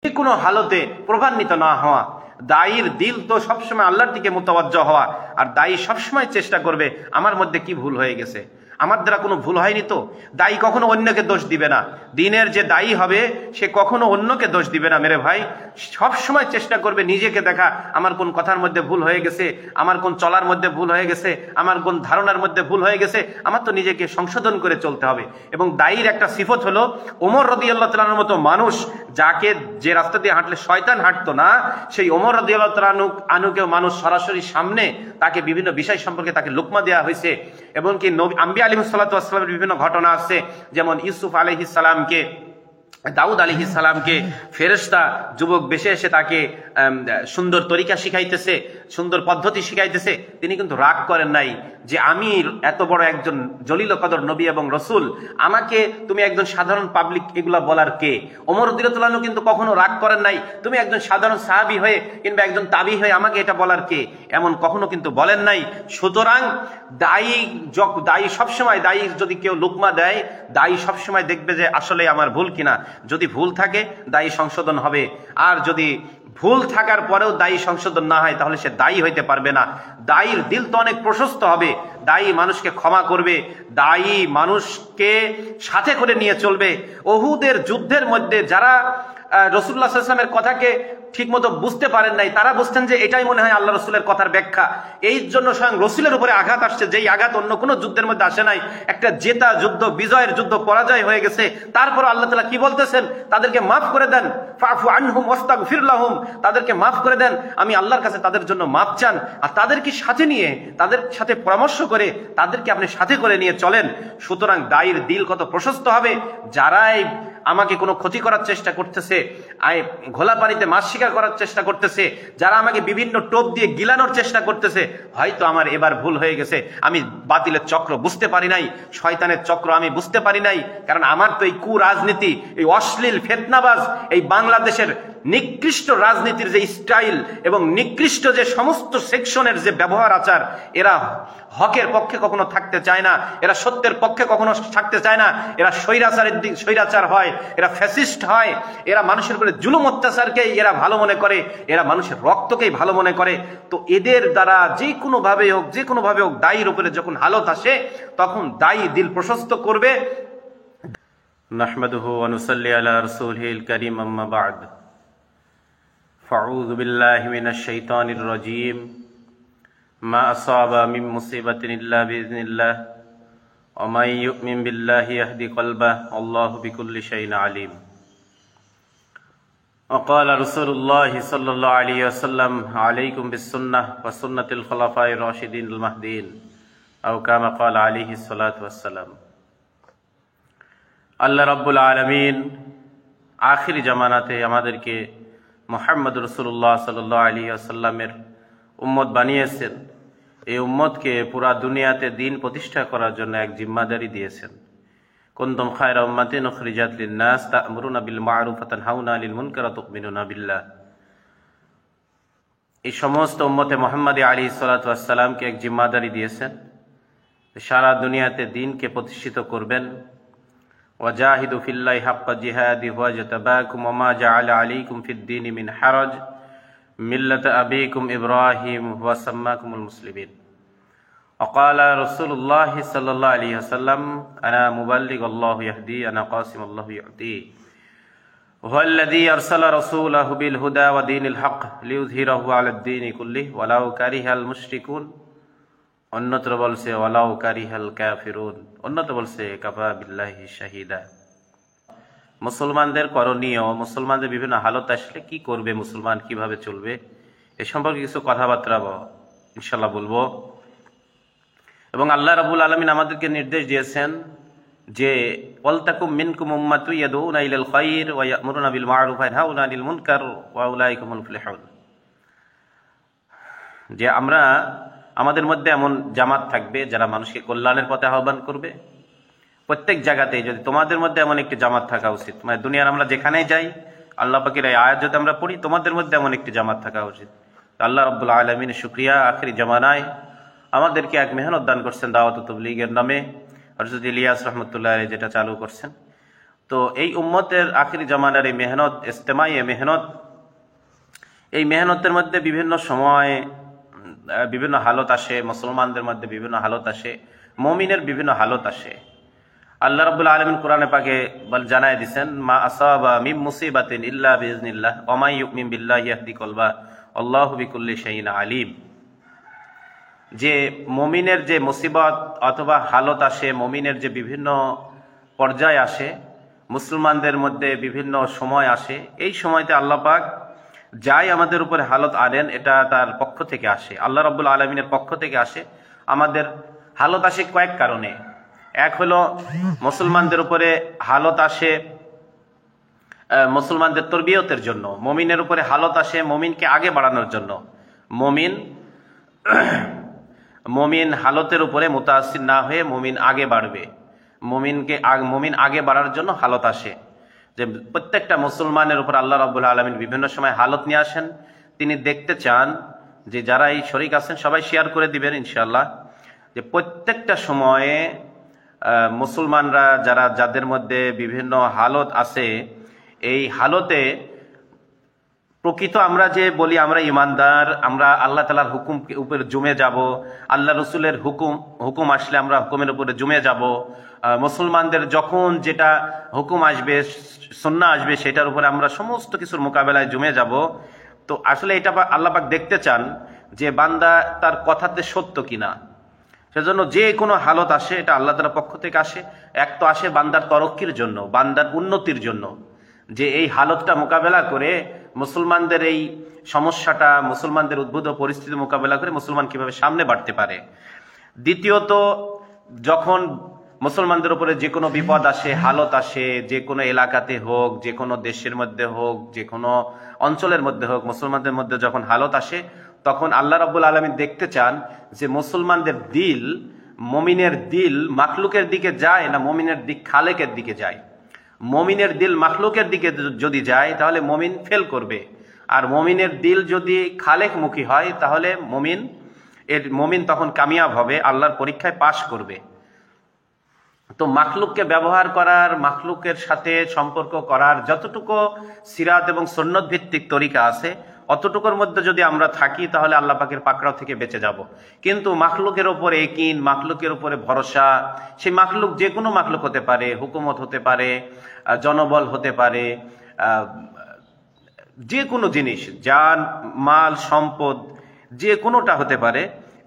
যে কোনো হালতে প্রভান্বিত না হওয়া। দায়ীর দিল তো সবসময় আল্লাহর দিকে মুতাওয়াজ্জহ হওয়া, আর দায়ী সবসময় চেষ্টা করবে আমার মধ্যে কি ভুল হয়ে গেছে, আমার দ্বারা কোনো ভুল হয়নি তো। দায়ী কখনো অন্যকে দোষ দিবে না। দিনের যে দায়ী হবে সে কখনো অন্যকে দোষ দিবে না মেরে ভাই, সবসময় চেষ্টা করবে নিজেকে দেখা, আমার কোন কথার মধ্যে ভুল হয়ে গেছে, আমার কোন চলার মধ্যে ভুল হয়ে গেছে, আমার কোন ধারণার মধ্যে ভুল হয়ে গেছে, আমার তো নিজেকে সংশোধন করে চলতে হবে। এবং দায়ীর একটা সিফত হলো, ওমর রাদিয়াল্লাহু তাআলার মতো মানুষ, যাকে যে রাস্তা দিয়ে হাঁটলে শয়তান হাঁটতো না, সেই ওমর রাদিয়াল্লাহু তাআলা আনুকেও মানুষ সরাসরি সামনে তাকে বিভিন্ন বিষয় সম্পর্কে তাকে লুকমা দেওয়া হয়েছে। এবং কি আম্বিয়া আলাইহিস সালাতু ওয়াস সালামের বিভিন্ন ঘটনা আছে, যেমন ইউসুফ আলাইহিস সালামকে, দাউদ আলাইহিস সালামকে ফেরেশতা যুবক বেশে এসে তাকে সুন্দর তরিকা শিখাইতেছে, সুন্দর পদ্ধতি শিখাইতেছে। তিনি কিন্তু রাগ করেন নাই যে আমি এত বড় একজন জলিল কদর নবী এবং রসুল, আমাকে তুমি একজন সাধারণ পাবলিক এগুলা বলার কে? ওমর রাদিয়াল্লাহু আনহু কিন্তু কখনো রাগ করেন নাই, তুমি একজন সাধারণ সাহাবী হয়ে কিংবা একজন তাবী হয়ে আমাকে এটা বলার কে, এমন কখনো কিন্তু বলেন নাই। সুতরাং দায়ী সবসময়, দায়ী যদি কেউ লুকমা দেয়, দায়ী সবসময় দেখবে যে আসলে আমার ভুল কিনা। যদি ভুল থাকে দায়ী সংশোধন হবে, আর যদি ভুল থাকার পরেও দায়ী সংশোধন না হয় তাহলে সে দায়ী হইতে পারবে না। দায়ীর দিল তো অনেক প্রশস্ত হবে, দায়ী মানুষকে ক্ষমা করবে, দায়ী মানুষকে সাথে করে নিয়ে চলবে। উহুদের যুদ্ধের মধ্যে যারা রাসূলুল্লাহ সাল্লাল্লাহু আলাইহি ওয়াসাল্লামের কথাকে ঠিক মতো বুঝতে পারেন নাই, তারা বুঝতেন যে এটাই মনে হয় আল্লাহ রসুলের কথার ব্যাখ্যা। এই জন্য স্বয়ং রসুলের উপরে আঘাত আসছে, যেই আঘাত অন্য কোনো যুদ্ধের মধ্যে আসে নাই। একটা জেতা যুদ্ধ, বিজয়ের যুদ্ধ পরাজয় হয়ে গেছে, তারপর আল্লাহ তাআলা কি বলতেছেন? তাদেরকে মাফ করে দেন, ফাফু আনহুম ওয়াস্তাগফির লাহুম, তাদেরকে মাফ করে দেন, আমি আল্লাহর কাছে তাদের জন্য মাফ চান। আর তাদেরকে সাথে নিয়ে, তাদের সাথে পরামর্শ করে তাদেরকে আপনি সাথে করে নিয়ে চলেন। সুতরাং দায়ীর দিল কত প্রশস্ত হবে। যারাই আমাকে কোনো ক্ষতি করার চেষ্টা করতেছে, ঘোলা পানিতে মাছ শিকার করার চেষ্টা করতেছে, যারা আমাকে বিভিন্ন টোপ দিয়ে গিলানোর চেষ্টা করতেছে, হয়তো আমার এবার ভুল হয়ে গেছে, আমি বাতিলের চক্র বুঝতে পারি নাই, শয়তানের চক্র আমি বুঝতে পারি নাই। কারণ আমার তো এই কুরাজনীতি, এই অশ্লীল ফিতনাবাজ, এই বাংলাদেশের নিকৃষ্ট রাজনীতির যে স্টাইল এবং নিকৃষ্ট যে সমস্ত সেকশনের যে ব্যবহার আচার, এরা হকের পক্ষে কখনো থাকতে চায় না, এরা সত্যের পক্ষে কখনো থাকতে চায় না। এরা স্বৈরাচার হয়, এরা ফ্যাসিস্ট হয়, এরা মানুষের উপরে জুলুম অত্যাচারকেই এরা ভালো মনে করে, এরা মানুষের রক্তকেই ভালো মনে করে। তো এদের দ্বারা যে কোনো ভাবে হোক দায়ীর উপরে যখন হালত আসে, তখন দায়ী দিল প্রশস্ত করবে। নাহমাদুহু ওয়া নুসাল্লি আলা রাসূলিল কারীম, আম্মা বা'দ। ফাউযু বিল্লাহি মিনাশ শাইতানির রাজীম। মা আসাবা মিন মুসিবাতিন ইল্লা বিইذنিল্লাহ ওয়া মান ইউমিন বিল্লাহি ইয়াহদি কলবাহু আল্লাহু বিকুল্লি শাইইন আলীম। وقال رسول الله صلى الله عليه وسلم عليكم بالسنة وسنة الخلفاء الراشدين المهديين أو كما قال عليه الصلاة والسلام। আল্লাহ রাব্বুল আলামিন আখিরি জামানাতে আমাদেরকে মুহাম্মদ রাসূলুল্লাহ সাল্লাল্লাহু আলাইহি ওয়াসাল্লামের উম্মত বানিয়েছেন। এই উম্মতকে পুরা দুনিয়াতে দিন প্রতিষ্ঠা করার জন্য এক জিম্মাদারি দিয়েছেন। কুনতুম খায়রা উম্মাতিন উখরিজাত লিন-নাস তা'মুরুনা বিল মা'রুফ ওয়া তানহাউনা আনিল মুনকার ওয়া তু'মিনুনা বিল্লাহ। এই সমস্ত উম্মতে মুহাম্মদী আলাইহিস সালাতু ওয়াস সালামকে এক জিম্মাদারি দিয়েছেন, সারা দুনিয়াতে দ্বীনকে প্রতিষ্ঠিত করবেন। ওয়াজাহিদু ফিল্লাহি হাক্কা জিহাদি ওয়া জাতাবাকুম ওয়া মা জাআলা আলাইকুম ফিদ-দীনি মিন হারাজ মিল্লাতা আবিকুম ইব্রাহিম ওয়া সাম্মাকুমুল মুসলিমিন। وقال رسول الله صلى الله عليه وسلم أنا مبلغ الله يهدي أنا قاسم الله يعطي هو الذي أرسل رسوله بالهدى ودين الحق ليظهره على الدين كله ولو كره المشركون। অন্যত্র বলছে ওয়ালাউ কারিহাল কাফিরুন, অন্যত্র বলছে কাফা বিল্লাহি শাহিদা। মুসলমানদের করণীয়, মুসলমানদের বিভিন্ন হালত আসলে কি করবে, মুসলমান কিভাবে চলবে, এ সম্পর্কে কিছু কথাবার্তা ইনশাআল্লাহ বলবো। এবং আল্লাহ রাব্বুল আলামিন আমাদেরকে নির্দেশ দিয়েছেন যে ওয়ালতাকুম মিনকুম উম্মাতুন ইয়াদউনা ইলাল খায়র ওয়া ইয়া'মুরুনা বিল মা'রুফ ওয়া ইয়ানহাউনা আনিল মুনকার ওয়া উলাইকা হুমুল মুফলিহুন। যে আমাদের মধ্যে এমন জামাত থাকবে যারা মানুষকে কল্যাণের পথে আহ্বান করবে। প্রত্যেক জায়গাতেই যদি তোমাদের মধ্যে এমন একটি জামাত থাকা উচিত, মানে দুনিয়ার আমরা যেখানেই যাই, আল্লাহ পাকের এই আয়াত যদি আমরা পড়ি, তোমাদের মধ্যে এমন একটি জামাত থাকা উচিত। আল্লাহ রাব্বুল আলামিনের শুকরিয়া, আখিরি জামানায় আমাদেরকে এক মেহনত দান করছেন দাওয়াত ও তাবলীগের নামে, হযরত ইলিয়াস রাহমাতুল্লাহ আলাইহি যেটা চালু করছেন। তো এই উম্মতের আখিরি জামানার এই মেহনত, ইজতেমাই মেহনত, এই মেহনতের মধ্যে বিভিন্ন সময় বিভিন্ন হালত আসে, মুসলমানদের মধ্যে বিভিন্ন হালত আসে, মুমিনের বিভিন্ন হালত আসে। আল্লাহ রাব্বুল আলামিন কোরআনে পাকে জানায় দিয়েছেন, মা আসাবা মিন মুসিবাতিন ইল্লা বিইজনিল্লাহ ওয়া মান ইউমিন বিল্লাহি ইয়াহদি কলবা আল্লাহু বিকুল্লি শাইইন আলিম। যে মুমিনের যে মুসিবত অথবা হালত আসে, মুমিনের যে বিভিন্ন পর্যায় আসে, মুসলমানদের মধ্যে বিভিন্ন সময় আসে, এই সময়তে আল্লাহ পাক যাই আমাদের উপরে হালত আনেন এটা তার পক্ষ থেকে আসে, আল্লাহ রাব্বুল আলামিনের পক্ষ থেকে আসে। আমাদের হালত আসে কয়েক কারণে। এক হলো মুসলমানদের উপরে হালত আসে মুসলমানদের তরবিয়তের জন্য, মুমিনের উপরে হালত আসে মুমিনকে আগে বাড়ানোর জন্য। মুমিন হালতের উপরে মুতাআসসির না হয়ে মুমিন আগে বাড়বে, মুমিন আগে বাড়ার জন্য হালত আসে। যে প্রত্যেকটা মুসলমানের উপর আল্লাহ রাব্বুল আলামিন বিভিন্ন সময় হালত নিয়ে আসেন। তিনি দেখতে চান যে যারা এই শরীক আছেন সবাই শেয়ার করে দিবেন ইনশাআল্লাহ, যে প্রত্যেকটা সময়ে মুসলমানরা যাদের মধ্যে বিভিন্ন হালত আছে, এই হালতে প্রকৃত আমরা যে বলি আমরা ইমানদার, আমরা আল্লাহ তাআলার হুকুম উপরে জমে যাব, আল্লাহ রসুলের হুকুম আসলে আমরা হুকুমের উপরে জমে যাব, মুসলমানদের যখন যেটা হুকুম আসবে, সুন্নাহ আসবে, সেটার উপরে আমরা সমস্ত কিছুর মোকাবেলায় জমে যাব। তো আসলে এটা আল্লাহ পাক দেখতে চান যে বান্দা তার কথাতে সত্য কিনা। সেজন্য যে কোনো হালত আসে এটা আল্লাহ তাআলার পক্ষ থেকে আসে। এক তো আসে বান্দার তরক্কির জন্য, বান্দার উন্নতির জন্য, যে এই হালতটা মোকাবেলা করে মুসলমানদের এই সমস্যাটা, মুসলমানদের উদ্ভূত পরিস্থিতি মোকাবেলা করে মুসলমান কিভাবে সামনে বাড়তে পারে। দ্বিতীয়ত, যখন মুসলমানদের উপরে যে কোনো বিপদ আসে, হালত আসে, যে কোনো এলাকাতে হোক, যে কোনো দেশের মধ্যে হোক, যে কোনো অঞ্চলের মধ্যে হোক, মুসলমানদের মধ্যে যখন হালত আসে, তখন আল্লাহ রাব্বুল আলামিন দেখতে চান যে মুসলমানদের দিল, মুমিনের দিল মাখলুকের দিকে যায় না মুমিনের দিক খালেকের দিকে যায়। মুমিনের দিল মাখলুকের দিকে যদি যায় তাহলে মুমিন ফেল করবে, আর মুমিনের দিল যদি খালেকমুখী হয় তাহলে মুমিন তখন কামিয়াব হবে, আল্লাহর পরীক্ষায় পাশ করবে। তো মাখলুককে ব্যবহার করার, মাখলুকের সাথে সম্পর্ক করার যতটুকু সিরাত এবং সুন্নত ভিত্তিক তরিকা আছে, অতটুকুর মধ্যে যদি আমরা থাকি তাহলে আল্লাহ পাকের পাকড়াও থেকে বেঁচে যাব। কিন্তু মাখলুকের উপরে একিন, মাখলুকের উপরে ভরসা, সেই মাখলুক যে কোনো মাখলুক হতে পারে, হুকুমত হতে পারে, জনবল হতে পারে, যে কোনো জিনিস, জান মাল সম্পদ যে কোনোটা হতে পারে,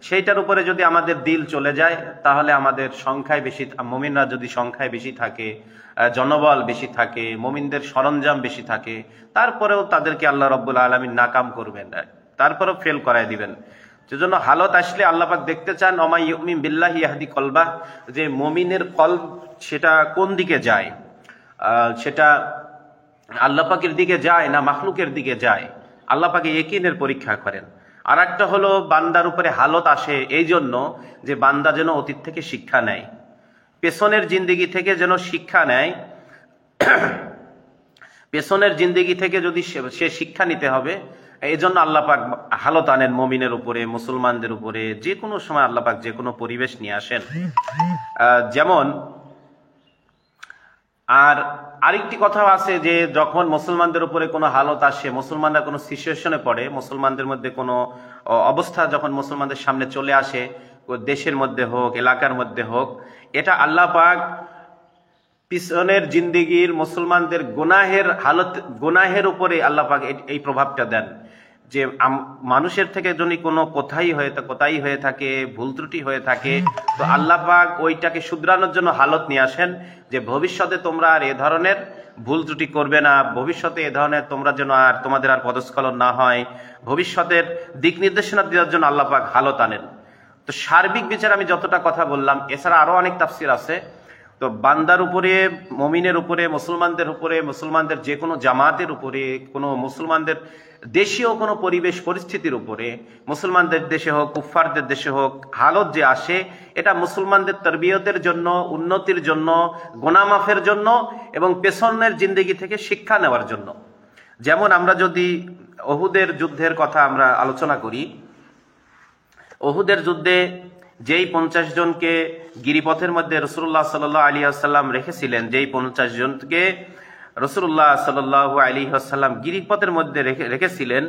সেইটার উপরে যদি আমাদের দিল চলে যায় তাহলে আমাদের সংখ্যায় বেশি, মুমিনরা যদি সংখ্যায় বেশি থাকে, জনবল বেশি থাকে, মুমিনদের সরঞ্জাম বেশি থাকে, তারপরেও তাদেরকে আল্লাহ রাব্বুল আলামিন নাকাম করবেন, তারপরেও ফেল করায় দিবেন। সেজন্য হালত আসলে আল্লাহ পাক দেখতে চান ওয়া ইউমিন বিল্লাহি ইয়াহদি কলবা, যে মুমিনের কলব সেটা কোন দিকে যায়, সেটা আল্লাহ পাকের দিকে যায় না মাখলুকের দিকে যায়। আল্লাহ পাকে ইয়াকিনের পরীক্ষা করেন। আর একটা হলো বান্দার উপরে হালত আসে এই জন্য যে বান্দা যেন অতীত থেকে শিক্ষা নেয়, পেছনের জিন্দেগি থেকে যেন শিক্ষা নেয়। পেছনের জিন্দেগি থেকে যদি সে শিক্ষা নিতে হবে, এই জন্য আল্লাহ পাক হালত আনেন মুমিনের উপরে, মুসলমানদের উপরে। যে কোনো সময় আল্লাহ পাক যে কোনো পরিবেশ নিয়ে আসেন। যেমন আর আরেকটি কথাও আছে যে যখন মুসলমানদের উপরে কোনো হালত আসে, মুসলমানরা কোনো সিচুয়েশনে পড়ে, মুসলমানদের মধ্যে কোনো অবস্থা যখন মুসলমানদের সামনে চলে আসে, দেশের মধ্যে হোক, এলাকার মধ্যে হোক, এটা আল্লাহ পাক পিছনের জিন্দেগির মুসলমানদের গুনাহের উপরে আল্লাহ পাক এই প্রভাবটা দেন। যে মানুষের থেকে যদি কোনো কোথায় হয়ে থাকে, ভুল ত্রুটি হয়ে থাকে, তো আল্লাহ পাক ওইটাকে শুধরানোর জন্য হালত নিয়ে আসেন যে ভবিষ্যতে তোমরা আর এ ধরনের ভুল ত্রুটি করবে না, ভবিষ্যতে এ ধরনের তোমরা যেন আর তোমাদের আর পদস্খলন না হয়, ভবিষ্যতের দিক নির্দেশনা দেওয়ার জন্য আল্লাহ পাক হালত আনেন। তো সার্বিক বিচার আমি যতটা কথা বললাম, এছাড়া আরো অনেক তাফসির আছে। তো বান্দার উপরে, মুমিনের উপরে, মুসলমানদের উপরে, মুসলমানদের যে কোনো জামাতের উপরে, কোনো মুসলমানদের দেশীয় কোনো পরিবেশ পরিস্থিতির উপরে, মুসলমানদের দেশে হোক, কুফফারদের দেশে হোক, হালত যে আসে এটা মুসলমানদের তরবিয়তের জন্য, উন্নতির জন্য, গুনাহ মাফের জন্য এবং পেছনের জিন্দেগি থেকে শিক্ষা নেওয়ার জন্য। যেমন আমরা যদি উহুদের যুদ্ধের কথা আমরা আলোচনা করি, উহুদের যুদ্ধে যেই 50 জনকে গিরিপথের মধ্যে রাসূলুল্লাহ সাল্লাল্লাহু আলাইহি ওয়াসাল্লাম রেখেছিলেন, যেই 50 জনকে রাসূলুল্লাহ সাল্লাল্লাহু আলাইহি ওয়াসাল্লাম গিরিপথের মধ্যে রেখেছিলেন,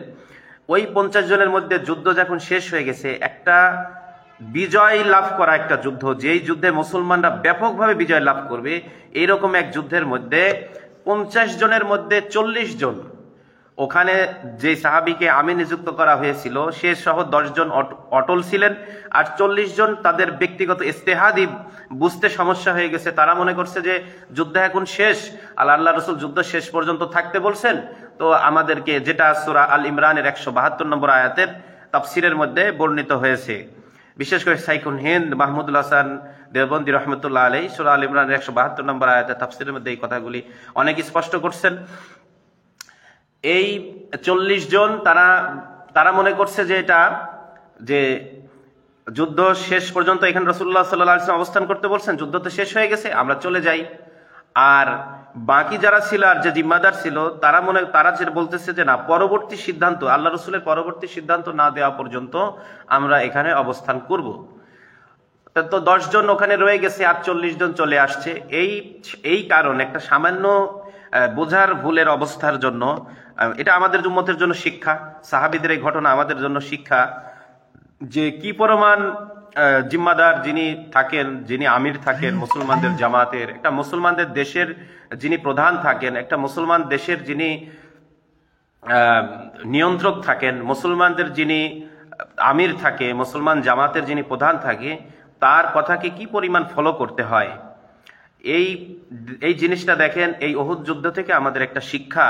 ওই 50 জনের মধ্যে যুদ্ধ যখন শেষ হয়ে গেছে, একটা বিজয় লাভ করা একটা যুদ্ধ, যেই যুদ্ধে মুসলমানরা ব্যাপকভাবে বিজয় লাভ করবে, এইরকম এক যুদ্ধের মধ্যে 50 জনের মধ্যে 40 জন, ওখানে যে সাহাবীকে আমির নিযুক্ত করা হয়েছিল সে সহ 10 জন অটল ছিলেন, আর 40 জন তাদের ব্যক্তিগত ইজতিহাদি বুঝতে সমস্যা হয়ে গেছে। তারা মনে করছে যে যুদ্ধ এখন শেষ, আল্লাহ রাসূল যুদ্ধ শেষ পর্যন্ত থাকতে বলছেন, তো আমাদেরকে, যেটা সূরা আল ইমরানের 172 নম্বর আয়াতের তাফসিরের মধ্যে বর্ণিত হয়েছে, বিশেষ করে সাইকুন হিন্দ মাহমুদুল হাসান দেওবন্দি রহমতুল্লাহ আলাইহি সূরা আল ইমরানের 172 নম্বর আয়াতের তাফসিরের মধ্যে এই কথাগুলি অনেক স্পষ্ট করছেন। এই 40 জন তারা মনে করছে যে এটা, যে যুদ্ধ শেষ পর্যন্ত এখানে রাসূলুল্লাহ সাল্লাল্লাহু আলাইহি ওয়াসাল্লাম অবস্থান করতে বলছেন, যুদ্ধ তো শেষ হয়ে গেছে, আমরা চলে যাই। আর বাকি যারা ছিল, আর যে জিম্মাদার ছিল, তারা যে বলতেছে যে না, পরবর্তী সিদ্ধান্ত, আল্লাহ রসুলের পরবর্তী সিদ্ধান্ত না দেওয়া পর্যন্ত আমরা এখানে অবস্থান করব। তো 10 জন ওখানে রয়ে গেছে, আর 40 জন চলে আসছে। এই কারণ, একটা সামান্য বোঝার ভুলের অবস্থার জন্য, এটা আমাদের উম্মতের জন্য শিক্ষা, সাহাবীদের এই ঘটনা আমাদের জন্য শিক্ষা, যে কি পরিমাণ জিম্মাদার যিনি থাকেন, যিনি আমির থাকেন মুসলমানদের জামাতের, একটা মুসলমানদের দেশের যিনি প্রধান থাকেন, একটা মুসলমান দেশের যিনি নিয়ন্ত্রক থাকেন, মুসলমানদের যিনি আমির থাকে, মুসলমান জামাতের যিনি প্রধান থাকে, তার কথাকে কি পরিমাণ ফলো করতে হয়। এই জিনিসটা দেখেন, এই উহুদ যুদ্ধ থেকে আমাদের একটা শিক্ষা,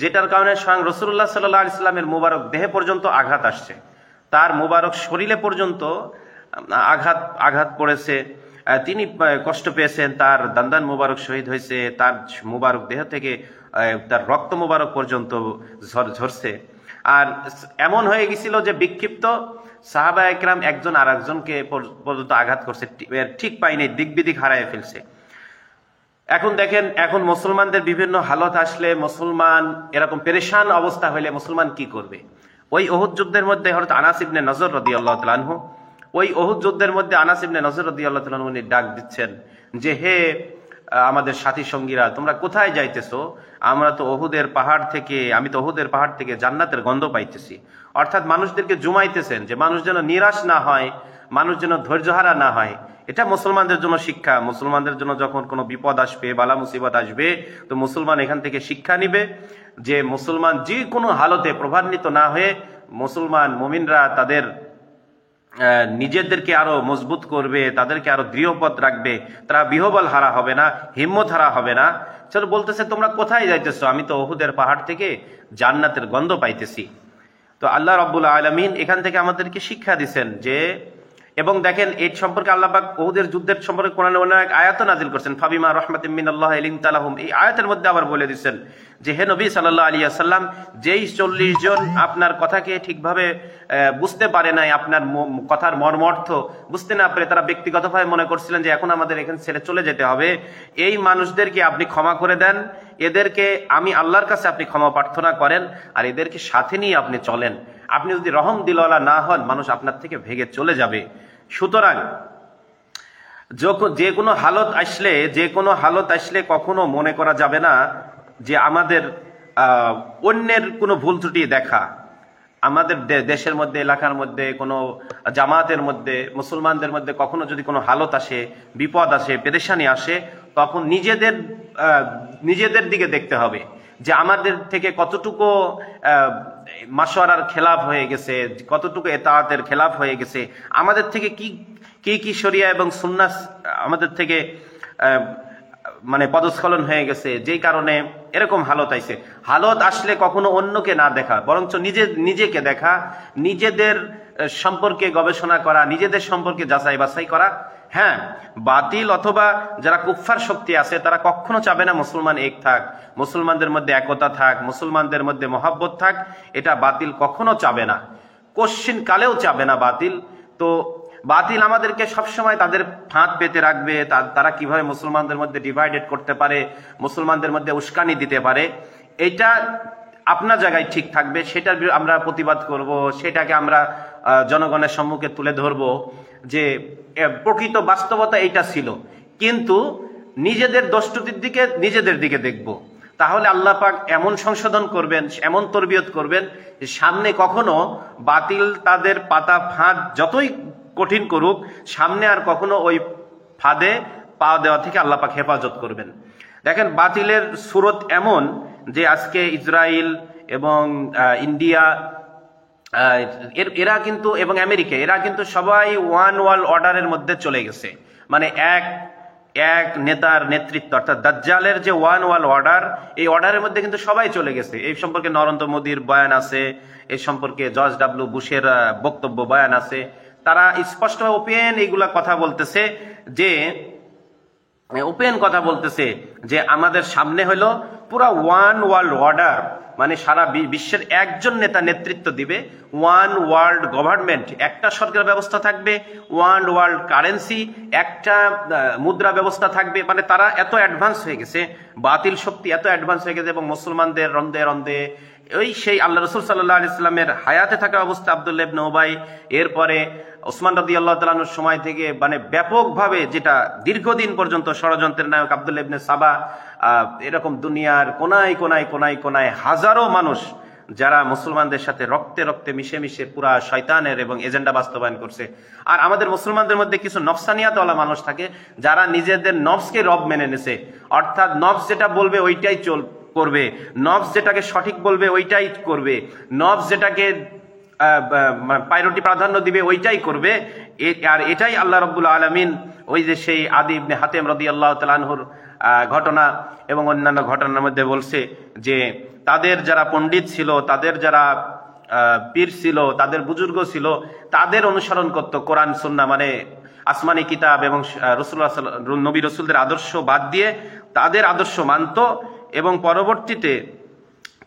যেটার কারণে স্বয়ং রাসূলুল্লাহ সাল্লাল্লাহু আলাইহি ওয়াসাল্লামের মুবারক দেহে পর্যন্ত আঘাত আসছে, তার মুবারক শরীরে পর্যন্ত আঘাত পড়েছে, তিনি কষ্ট পেয়েছেন, তার দান্দান মুবারক শহীদ হয়েছে, তার মুবারক দেহ থেকে তার রক্ত মুবারক পর্যন্ত ঝরছে। আর এমন হয়ে গেছিল যে বিক্ষিপ্ত সাহাবা একরাম একজন আর একজনকে পর্যন্ত আঘাত করছে, ঠিক পাইনি, দিক হারায় ফেলছে। এখন দেখেন, এখন মুসলমানদের বিভিন্ন হালত আসলে, মুসলমান এরকম পেরেশান অবস্থা হইলে মুসলমান কি করবে? ওই উহুদ যুদ্ধের মধ্যে হযরত আনাস ইবনে নজর রাদিয়াল্লাহু তাআলা আনহু, ওই উহুদ যুদ্ধের মধ্যে আনাস ইবনে নজর রাদিয়াল্লাহু তাআলা আনহু ডাক দিচ্ছেন যে, হে আমাদের সাথী সঙ্গীরা, তোমরা কোথায় যাইতেছো? আমি তো উহুদের পাহাড় থেকে জান্নাতের গন্ধ পাইতেছি। অর্থাৎ মানুষদেরকে জুমাইতেছেন যে মানুষ যেন নিরাশ না হয়, মানুষ যেন ধৈর্যহারা না হয়। এটা মুসলমানদের জন্য শিক্ষা। মুসলমানদের জন্য যখন কোনো বিপদ আসবে, বালা মুসিবত আসবে, তো মুসলমান এখান থেকে শিক্ষা নিবে যে মুসলমান যে কোনো হালতে প্রভান্বিত না হয়ে, মুসলমান মুমিনরা তাদের নিজেদেরকে আরো মজবুত করবে, তাদেরকে আরো দৃঢ়পদ রাখবে, তারা বিহবল হারা হবে না, হিম্মত হারা হবে না। চলো, বলতেছে তোমরা কোথায় যাইতেছো? আমি তো উহুদের পাহাড় থেকে জান্নাতের গন্ধ পাইতেছি। তো আল্লাহ রাব্বুল আলামিন এখান থেকে আমাদেরকে শিক্ষা দিচ্ছেন যে, এবং দেখেন এই সম্পর্কে আল্লাহ পাক উহুদের যুদ্ধের সম্পর্কে কোরআনে অনেক আয়াত নাযিল করেছেন, ফাবিমা রাহমাতিম মিনাল্লাহি লিনতা লাহুম। এই আয়াতের মধ্যে আবার বলে দিচ্ছেন যে, হে নবী সাল্লাল্লাহু আলাইহি ওয়াসাল্লাম, যেই 40 জন আপনার কথাকে ঠিকভাবে বুঝতে পারে নাই, আপনার কথার মর্মার্থ বুঝতে না পারে, তারা ব্যক্তিগতভাবে মনে করছিলেন যে এখন আমাদের এখানে ছেড়ে চলে যেতে হবে, এই মানুষদেরকে আপনি ক্ষমা করে দেন, এদেরকে আমি আল্লাহর কাছে আপনি ক্ষমা প্রার্থনা করেন, আর এদেরকে সাথে নিয়ে আপনি চলেন। আপনি যদি রহম দিলওয়ালা না হন, মানুষ আপনার থেকে ভেগে চলে যাবে। সুতরাং যে কোনো হালত আসলে কখনো মনে করা যাবে না যে আমাদের অন্যের কোনো ভুল ত্রুটি দেখা। আমাদের দেশের মধ্যে, এলাকার মধ্যে, কোনো জামাতের মধ্যে, মুসলমানদের মধ্যে কখনো যদি কোনো হালত আসে, বিপদ আসে, পেরেশানি আসে, তখন নিজেদের দিকে দেখতে হবে যে আমাদের থেকে কতটুকু মাশওয়ারার খেলাফ হয়ে গেছে, কতটুকু ইতাআতের খেলাফ হয়ে গেছে, আমাদের থেকে কি শরিয়া এবং সুন্নাহ আমাদের থেকে মানে পদস্খলন হয়ে গেছে, যেই কারণে এরকম হালত আইছে। হালত আসলে কখনো অন্যকে না দেখা, বরঞ্চ নিজেকে দেখা, নিজেদের সম্পর্কে গবেষণা করা, নিজেদের সম্পর্কে যাচাই বাছাই করা। হ্যাঁ, বাতিল অথবা যারা কুফফার শক্তি আছে, তারা কখনো চাবে না মুসলমান এক থাক, মুসলমানদের মধ্যে একতা থাক, মুসলমানদের মধ্যে মহব্বত থাক। এটা বাতিল কখনো চাবে না, কোশ্চিন কালেও চাবে না বাতিল। তো বাতিল আমাদেরকে সবসময় তাদের ফাঁদ পেতে রাখবে, তারা কিভাবে মুসলমানদের মধ্যে ডিভাইডেড করতে পারে, মুসলমানদের মধ্যে উস্কানি দিতে পারে। এটা আপনার জায়গায় ঠিক থাকবে, সেটার আমরা প্রতিবাদ করব, সেটাকে আমরা জনগণের সম্মুখে তুলে ধরবো। যে প্রকৃত বাস্তবতা এইটা ছিল, কিন্তু নিজেদের দোষটুতির দিকে নিজেদের দিকে দেখব, তাহলে আল্লাহ পাক এমন সংশোধন করবেন, এমন তরবিয়ত করবেন যে সামনে কখনো বাতিল তাদের পাতা ফাঁদ যতই কঠিন করুক, সামনে আর কখনো ওই ফাঁদে পা দেওয়া থেকে আল্লাহ পাক হেফাজত করবেন। দেখেন, বাতিলের সুরত এমন যে আজকে ইসরায়েল এবং ইন্ডিয়া এরা কিন্তু, এবং আমেরিকা, এরা কিন্তু সবাই ওয়ান ওয়ার্ল্ড অর্ডারের মধ্যে চলে গেছে। মানে এক নেতার নেতৃত্ব, অর্থাৎ দাজ্জালের যে ওয়ান ওয়ার্ল্ড অর্ডার, এই অর্ডারের মধ্যে কিন্তু সবাই চলে গেছে। এই সম্পর্কে নরেন্দ্র মোদীর বয়ান আছে, এই সম্পর্কে জর্জ ডাব্লিউ বুশের বক্তব্য বয়ান আছে। তারা স্পষ্টভাবে ওপেন এইগুলা কথা বলতেছে যে আমাদের সামনে হলো পুরা ওয়ান ওয়ার্ল্ড অর্ডার, মানে সারা বিশ্বের একজন নেতা নেতৃত্ব দিবে, ওয়ান ওয়ার্ল্ড গভর্নমেন্ট, একটা সরকার ব্যবস্থা থাকবে, ওয়ান ওয়ার্ল্ড কারেন্সি, একটা মুদ্রা ব্যবস্থা থাকবে। মানে তারা এত অ্যাডভান্স হয়ে গেছে, বাতিল শক্তি এত অ্যাডভান্স হয়ে গেছে, এবং মুসলমানদের রন্দে রন্দে সেই আল্লাহ রসুল সাল্লাল্লাহু আলাইহি ওয়াসাল্লামের হায়াতে থাকা অবস্থা আব্দুল্লাহ ইবনে উবাই, এরপরে ওসমান রাদিয়াল্লাহু তাআলা আনহুর সময় থেকে মানে ব্যাপকভাবে, যেটা দীর্ঘদিন পর্যন্ত ষড়যন্ত্রের নায়ক আব্দুল্লাহ ইবনে সাবা, এরকম দুনিয়ার কোনায় কোনায় কোনায় কোনায় হাজারো মানুষ যারা মুসলমানদের সাথে রক্তে রক্তে মিশে মিশে পুরা শয়তানের এবং এজেন্ডা বাস্তবায়ন করছে। আর আমাদের মুসলমানদের মধ্যে কিছু নফসানিয়াতওয়ালা মানুষ থাকে যারা নিজেদের নফসকে রব মেনে নেছে, অর্থাৎ নফস যেটা বলবে ওইটাই করবে, নফস যেটাকে সঠিক বলবে ওইটাই করবে, নফস যেটাকে প্রায়োরিটি প্রাধান্য দিবে ওইটাই করবে। আর এটাই আল্লাহ রাব্বুল আলামিন ওই যে সেই আদি ইবনে হাতেম রাদিয়াল্লাহু তাআলা আনহুর ঘটনা এবং অন্যান্য ঘটনার মধ্যে বলছে যে তাদের যারা পণ্ডিত ছিল, তাদের যারা পীর ছিল, তাদের বুজুর্গ ছিল, তাদের অনুসরণ করত কোরআন সুন্নাহ, মানে আসমানি কিতাব এবং রাসূলুল্লাহ নবী রাসূলদের আদর্শ বাদ দিয়ে তাদের আদর্শ মানত, এবং পরবর্তীতে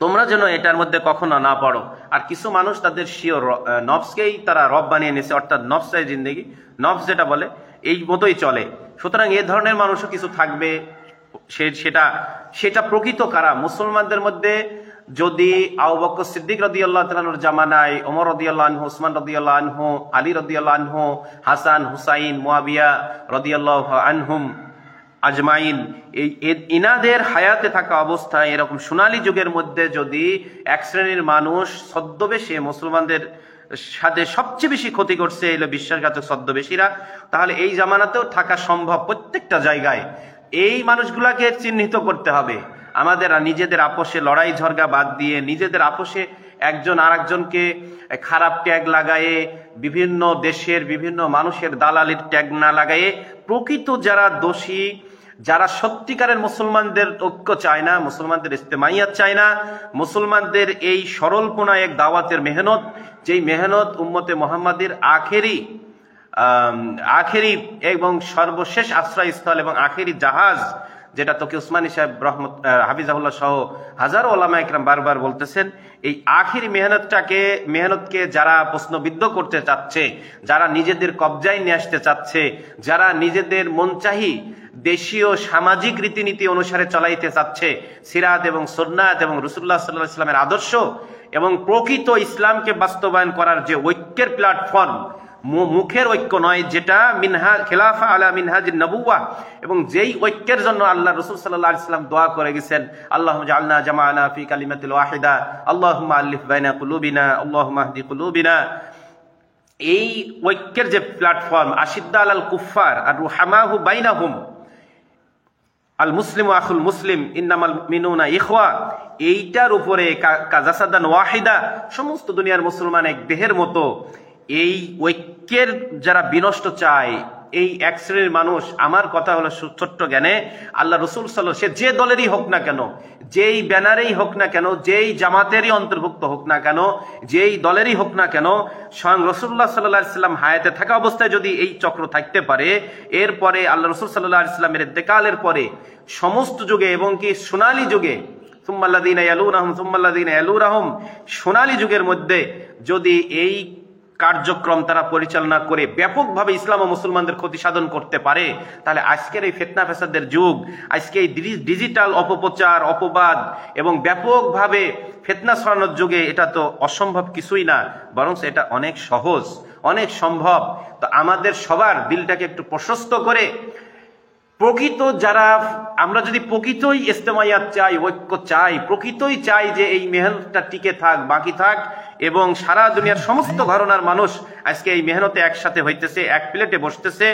তোমরা যেন এটার মধ্যে কখনো না পড়ো। আর কিছু মানুষ তাদের শিওর নফসকেই তারা রব বানিয়ে নিয়েছে, অর্থাৎ নফসাই জিন্দেগি, নফস যেটা বলে এই মতোই চলে। সুতরাং এ ধরনের মানুষও কিছু থাকবে। সেটা প্রকৃত কারা? মুসলমানদের মধ্যে যদি আবু বকর সিদ্দিক রাদিয়াল্লাহু তাআলা আনহুর জামানায় ওমর রাদিয়াল্লাহু আনহু, ওসমান রাদিয়াল্লাহু আনহু, আলী রাদিয়াল্লাহু আনহু, হাসান, হুসাইন, মুয়াবিয়া রাদিয়াল্লাহু আনহুম আজমাইন, ইনাদের হায়াতে থাকা অবস্থায় এরকম সোনালী যুগের মধ্যে যদি এক শ্রেণীর মানুষ ছদ্মবেশে মুসলমানদের সাথে সবচেয়ে বেশি ক্ষতি করছে এলো বিশ্বাসঘাতক ছদ্মবেশীরা, তাহলে এই জামানাতেও থাকা সম্ভব প্রত্যেকটা জায়গায়। এই মানুষগুলাকে চিহ্নিত করতে হবে। আমাদের নিজেদের আপোষে লড়াই ঝরগা বাদ দিয়ে, নিজেদের আপোষে একজন আর একজনকে খারাপ ট্যাগ লাগায়ে, বিভিন্ন দেশের বিভিন্ন মানুষের দালালির ট্যাগ না লাগায়ে, প্রকৃত যারা দোষী, যারা সত্যিকারের মুসলমানদের ঐক্য চায় না, মুসলমানদের ইস্তেমাইয়াত চায় না, মুসলমানদের এই সরলপনা এক দাওয়াতের মেহনত, যেই মেহনত উম্মতে মুহাম্মাদের আখেরি এবং সর্বশেষ আশ্রয়স্থল এবং আখেরি জাহাজ, যেটা তকি উসমানী সাহেব হাফিজাহুল্লাহ সহ হাজারো ওলামা ইকরাম বারবার বলতেছেন, এই আখেরি মেহনতকে যারা প্রশ্নবিদ্ধ করতে চাচ্ছে, যারা নিজেদের কবজায় নিয়ে আসতে চাচ্ছে, যারা নিজেদের মনচাহি দেশীয় সামাজিক রীতিনীতি অনুসারে চলাইতে চাচ্ছে, সিরাত এবং সুন্নাত এবং রাসূলুল্লাহ সাল্লাল্লাহু আলাইহি ওয়াসাল্লামের আদর্শ এবং প্রকৃত ইসলামকে বাস্তবায়ন করার যে ঐক্যের প্ল্যাটফর্ম, মুখের ঐক্য নয়, যেটা খেলাফা আলা মিনহাজিন নবুওয়াহ, এবং যেই ঐক্যের জন্য আল্লাহ রাসূল সাল্লাল্লাহু আলাইহি ওয়াসাল্লাম দোয়া করে গেছেন, আল্লাহুম্মা জাআলনা জামাআনা ফি কালিমাতিল ওয়াহিদা, আল্লাহুম্মা আলিফ বাইনা কুলুবিনা, আল্লাহুম্মা ইহদি কুলুবিনা। এই ঐক্যের যে প্ল্যাটফর্ম, আশিদ্দা আলাল কুফফার আর রুহামাহু বাইনাহুম, আল মুসলিমু আখুল মুসলিম, ইন্নামাল মুমিনুনা ইখওয়া, এইটার উপরে কাজাসাদান ওয়াহিদা, সমস্ত দুনিয়ার মুসলমান এক দেহের মতো। এই ঐক্যের যারা বিনষ্ট চায়, এই এক শ্রেণীর মানুষ, আমার কথা হলো ছোট্ট জ্ঞানে, আল্লাহ রাসূল সাল্লাল্লাহু, সে যে দলেরই হোক না কেন, যেই ব্যানারেই হোক না কেন, যেই জামাতেরই অন্তর্ভুক্ত হোক না কেন, যেই দলেরই হোক না কেন, স্বয়ং রাসূলুল্লাহ সাল্লাল্লাহু আলাইহি ওয়াসাল্লাম হায়াতে থাকা অবস্থায় যদি এই চক্র থাকতে পারে, এরপরে আল্লাহ রাসূল সাল্লাল্লাহু আলাইহি ওয়াসাল্লামের ইন্তেকালের পরে সমস্ত যুগে এবং কি সোনালী যুগে, সুম্মাল্লাযীনা ইয়ালুনাহুম সুম্মাল্লাযীনা ইয়ালুনাহুম, সোনালী যুগের মধ্যে যদি এই কার্যক্রম তারা পরিচালনা করে ব্যাপকভাবে ইসলাম ও মুসলমানদের ক্ষতি সাধন করতে পারে, তাহলে আজকের এই ফিতনা ফ্যাসাদের যুগ, আজকে এই ডিজিটাল অপপ্রচার, অপবাদ এবং ব্যাপকভাবে ফিতনা ছড়ানোর যুগে এটা তো অসম্ভব কিছুই না, বরং এটা অনেক সহজ। অনেক সম্ভব। তো আমাদের সবার দিলটাকে একটু প্রশস্ত করে প্রকৃত যারা, আমরা যদি প্রকৃতই ইজতেমাইয়াত চাই, ঐক্য চাই, প্রকৃতই চাই যে এই মেহনতটা টিকে থাক, বাকি থাক, এবং সারা দুনিয়ার সমস্ত ঘরানার মানুষ আজকে এই মেহনতে একসাথে হইতেছে, এক প্লেটে বসতেছে।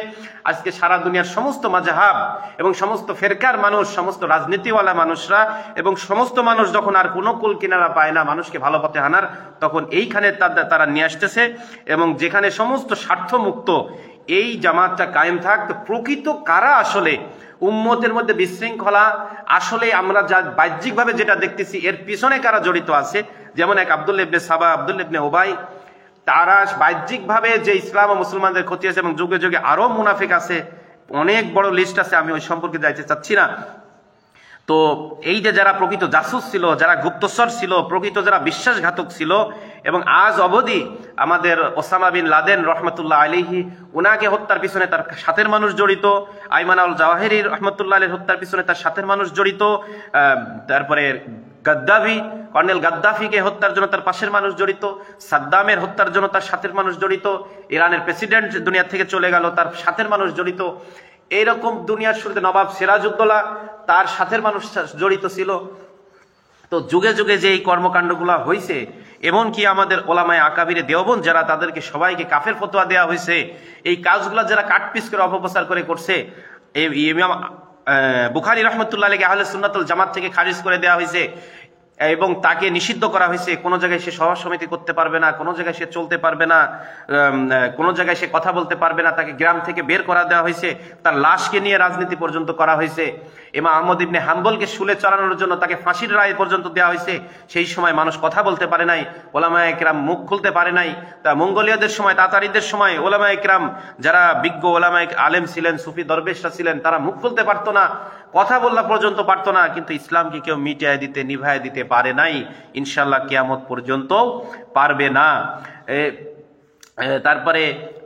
আজকে সারা দুনিয়ার সমস্ত মাযহাব এবং সমস্ত ফেরকার মানুষ, সমস্ত রাজনীতিওয়ালা মানুষরা এবং সমস্ত মানুষ যখন আর কোনো কুল কিনারা পায় না মানুষকে ভালো পথে আনার, তখন এইখানে তারা নিয়ে আসতেছে। এবং যেখানে সমস্ত স্বার্থ মুক্ত এই জামাতটা কায়েম থাক, তো প্রকৃত কারা আসলে উম্মতের মধ্যে বিশৃঙ্খলা, আসলে আমরা যা বাহ্যিকভাবে যেটা দেখতেছি এর পিছনে কারা জড়িত আছে, যেমন এক আব্দুল্লাহ ইবনে সাবা, আব্দুল্লাহ ইবনে উবাই, তারা বাহ্যিকভাবে যে ইসলাম ও মুসলমানদের ক্ষতি আছে, এবং যুগে যুগে আরো মুনাফিক আছে, অনেক বড় লিস্ট আছে, আমি ওই সম্পর্কে যাইতে চাচ্ছি না। তো এই যে যারা প্রকৃত জাসুস ছিল, যারা গুপ্তচর ছিল, প্রকৃত যারা বিশ্বাসঘাতক ছিল, এবং আজ অবধি আমাদের ওসামা বিন লাদেন রহমতুল্লাহ আলাইহি, উনাকে হত্যার পিছনে তার সাথের মানুষ জড়িত, আইমান আল জাওয়াহিরি রহমতুল্লাহ আলাইহির হত্যার পিছনে তার সাথের মানুষ জড়িত, তারপরে গাদ্দাফি, কর্নেল গাদ্দাফিকে হত্যার জন্য তার পাশের মানুষ জড়িত, সাদ্দামের হত্যার জন্য তার সাথের মানুষ জড়িত, ইরানের প্রেসিডেন্ট দুনিয়া থেকে চলে গেল, তার সাথের মানুষ জড়িত। এইরকম দুনিয়ার শুরুতে নবাব সিরাজউদ্দৌলা, তার সাথের মানুষ জড়িত ছিল। তো যুগে যুগে যে এই কর্মকাণ্ডগুলো হয়েছে, এমনকি আমাদের ওলামায়ে আকাবিরে দেওবন্দ যারা, তাদেরকে সবাইকে কাফের ফতোয়া দেওয়া হয়েছে, এই কাজগুলো যারা কাটপিস করে অপপ্রচার করে করছে, ইমাম বুখারী রাহমাতুল্লাহ আলাইহি আহলে সুন্নাত ওয়াল জামাত থেকে খারিজ করে দেওয়া হয়েছে, এবং তাকে নিষিদ্ধ করা হয়েছে। কোনো জায়গায় সে সভা সমিতি করতে পারবে না, কোনো জায়গায় সে চলতে পারবে না, কোনো জায়গায় সে কথা বলতে পারবে না, তাকে গ্রাম থেকে বের করা দেওয়া হয়েছে, তার লাশকে নিয়ে রাজনীতি পর্যন্ত করা হয়েছে। ইমাম আহমদ ইবনে হাম্বলকে শুলে চড়ানোর জন্য তাকে ফাঁসির রায় পর্যন্ত দেওয়া হয়েছে। সেই সময় মানুষ কথা বলতে পারে নাই, ওলামায়ে কেরাম মুখ খুলতে পারে নাই। তা মঙ্গোলিয়াদের সময়, তাতারিদের সময় ওলামায়ে কেরাম যারা বিজ্ঞ ওলামায়ে আলেম ছিলেন, সুফি দরবেশরা ছিলেন, তারা মুখ খুলতে পারতো না, কথা বলা পর্যন্ত পারতো না। কিন্তু ইসলামকে কেউ মিটিয়ে দিতে, নিভায় দিতে পারে নাই, ইনশাআল্লাহ কিয়ামত পর্যন্ত পারবে না। তারপরে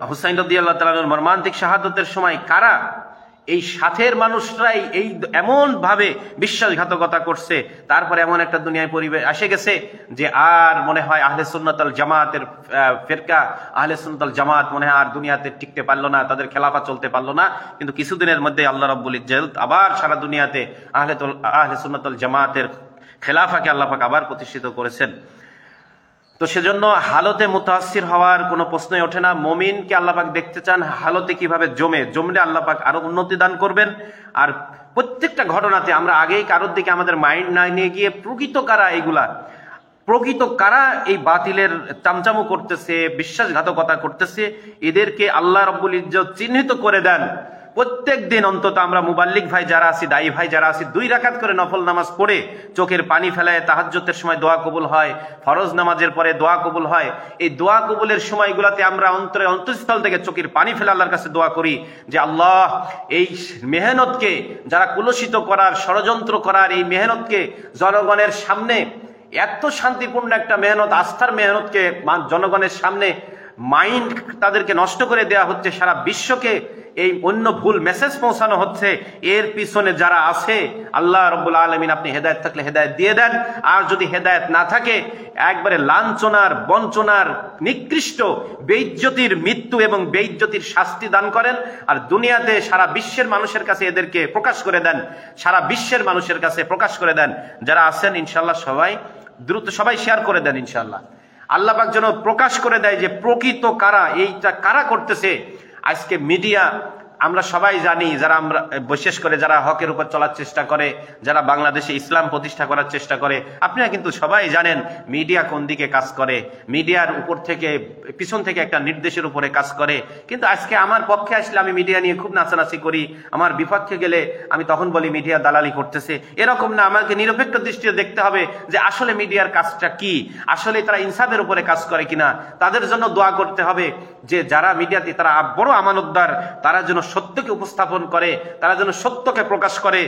হুসাইন রাদিয়াল্লাহু তাআলা আনহুর মর্মান্তিক শাহাদাতের সময় কারা, এই সাথের মানুষরাই এই এমন ভাবে বিশ্বাসঘাতকতা করছে। তারপরে এমন একটা দুনিয়ায় পরিবেশ আসে গেছে যে আর মনে হয় আহলে সুন্নাত ওয়াল জামাতের ফিরকা, আহলে সুন্নাত ওয়াল জামাত মনে হয় আর দুনিয়াতে টিকতে পারলো না, তাদের খেলাফা চলতে পারলো না। কিন্তু কিছুদিনের মধ্যে আল্লাহ রাব্বুল ইজ্জত আবার সারা দুনিয়াতে আহলে সুন্নাত ওয়াল জামাতের খেলাফাকে আল্লাহ পাক আবার প্রতিষ্ঠিত করেছেন। তো সেজন্য হালতে মুতাসসির হওয়ার কোনো প্রশ্নই ওঠে না। মুমিনকে আল্লাহ পাক দেখতে চান হালতে কিভাবে জমলে আল্লাহ পাক আরো উন্নতি দান করবেন। আর প্রত্যেকটা ঘটনাতে আমরা আগেই কারোর দিকে আমাদের মাইন্ড না নিয়ে গিয়ে প্রকৃত কারা এইগুলা, প্রকৃত কারা এই বাতিলের চামচামু করতেছে, বিশ্বাসঘাতকতা করতেছে, এদেরকে আল্লাহ রাব্বুল ইজ্জত চিহ্নিত করে দেন। প্রত্যেক দিন অন্তত আমরা মুবাল্লিগ ভাই যারা আছি, দায়ী ভাই যারা আছি, 2 রাকাত করে নফল নামাজ পড়ে চোখের পানি ফেলায় তাহাজ্জুদের সময় দোয়া কবুল হয়, ফরজ নামাজের পরে দোয়া কবুল হয়। এই দোয়া কবুলের সময়গুলোতে আমরা অন্তঃস্থল থেকে চোখের পানি ফেলে আল্লাহর কাছে দোয়া করি যে আল্লাহ, এই মেহনতকে যারা কুলসিত করার, ষড়যন্ত্র করার এই মেহনতকে জনগণের সামনে, এত শান্তিপূর্ণ একটা মেহনত, আস্থার মেহনতকে জনগণের সামনে মাইন্ড তাদেরকে নষ্ট করে দেয়া হচ্ছে, সারা বিশ্বকে এই অন্য ভুল মেসেজ পৌঁছানো হচ্ছে, এর পিছনে যারা আছে আল্লাহ রাব্বুল আলামিন আপনি হেদায়েত থাকলে হেদায়েত দিয়ে দেন, আর যদি হেদায়েত না থাকে একবারে লাঞ্ছনার, বঞ্চনার, নিকৃষ্ট বেইজ্জতির মৃত্যু এবং বেইজ্জতির শাস্তি দান করেন। আর দুনিয়াতে সারা বিশ্বের মানুষের কাছে এদেরকে প্রকাশ করে দেন, সারা বিশ্বের মানুষের কাছে প্রকাশ করে দেন। যারা আছেন ইনশাআল্লাহ সবাই দ্রুত সবাই শেয়ার করে দেন ইনশাআল্লাহ। আল্লাহ পাক যেন প্রকাশ করে দেয় যে প্রকৃত কারা, এইটা কারা করতেছে। আজকে মিডিয়া আমরা সবাই জানি, যারা আমরা বিশেষ করে যারা হকের উপর চলার চেষ্টা করে, যারা বাংলাদেশে ইসলাম প্রতিষ্ঠা করার চেষ্টা করে, আপনারা কিন্তু সবাই জানেন মিডিয়া কোন দিকে কাজ করে। মিডিয়ার উপর থেকে, পিছন থেকে একটা নির্দেশের উপরে কাজ করে। কিন্তু আজকে আমার পক্ষে আসলে আমি মিডিয়া নিয়ে খুব নাচানাচি করি, আমার বিপক্ষে গেলে আমি তখন বলি মিডিয়া দালালি করতেছে। এরকম না, আমাকে নিরপেক্ষ দৃষ্টিতে দেখতে হবে যে আসলে মিডিয়ার কাজটা কি, আসলে তারা ইনসাফের উপরে কাজ করে কিনা। তাদের জন্য দোয়া করতে হবে যে যারা মিডিয়াতে, তারা বড় আমানতদার, তারা যেন সত্যকে উপস্থাপন করে, তারা যেন সত্যকে প্রকাশ করে।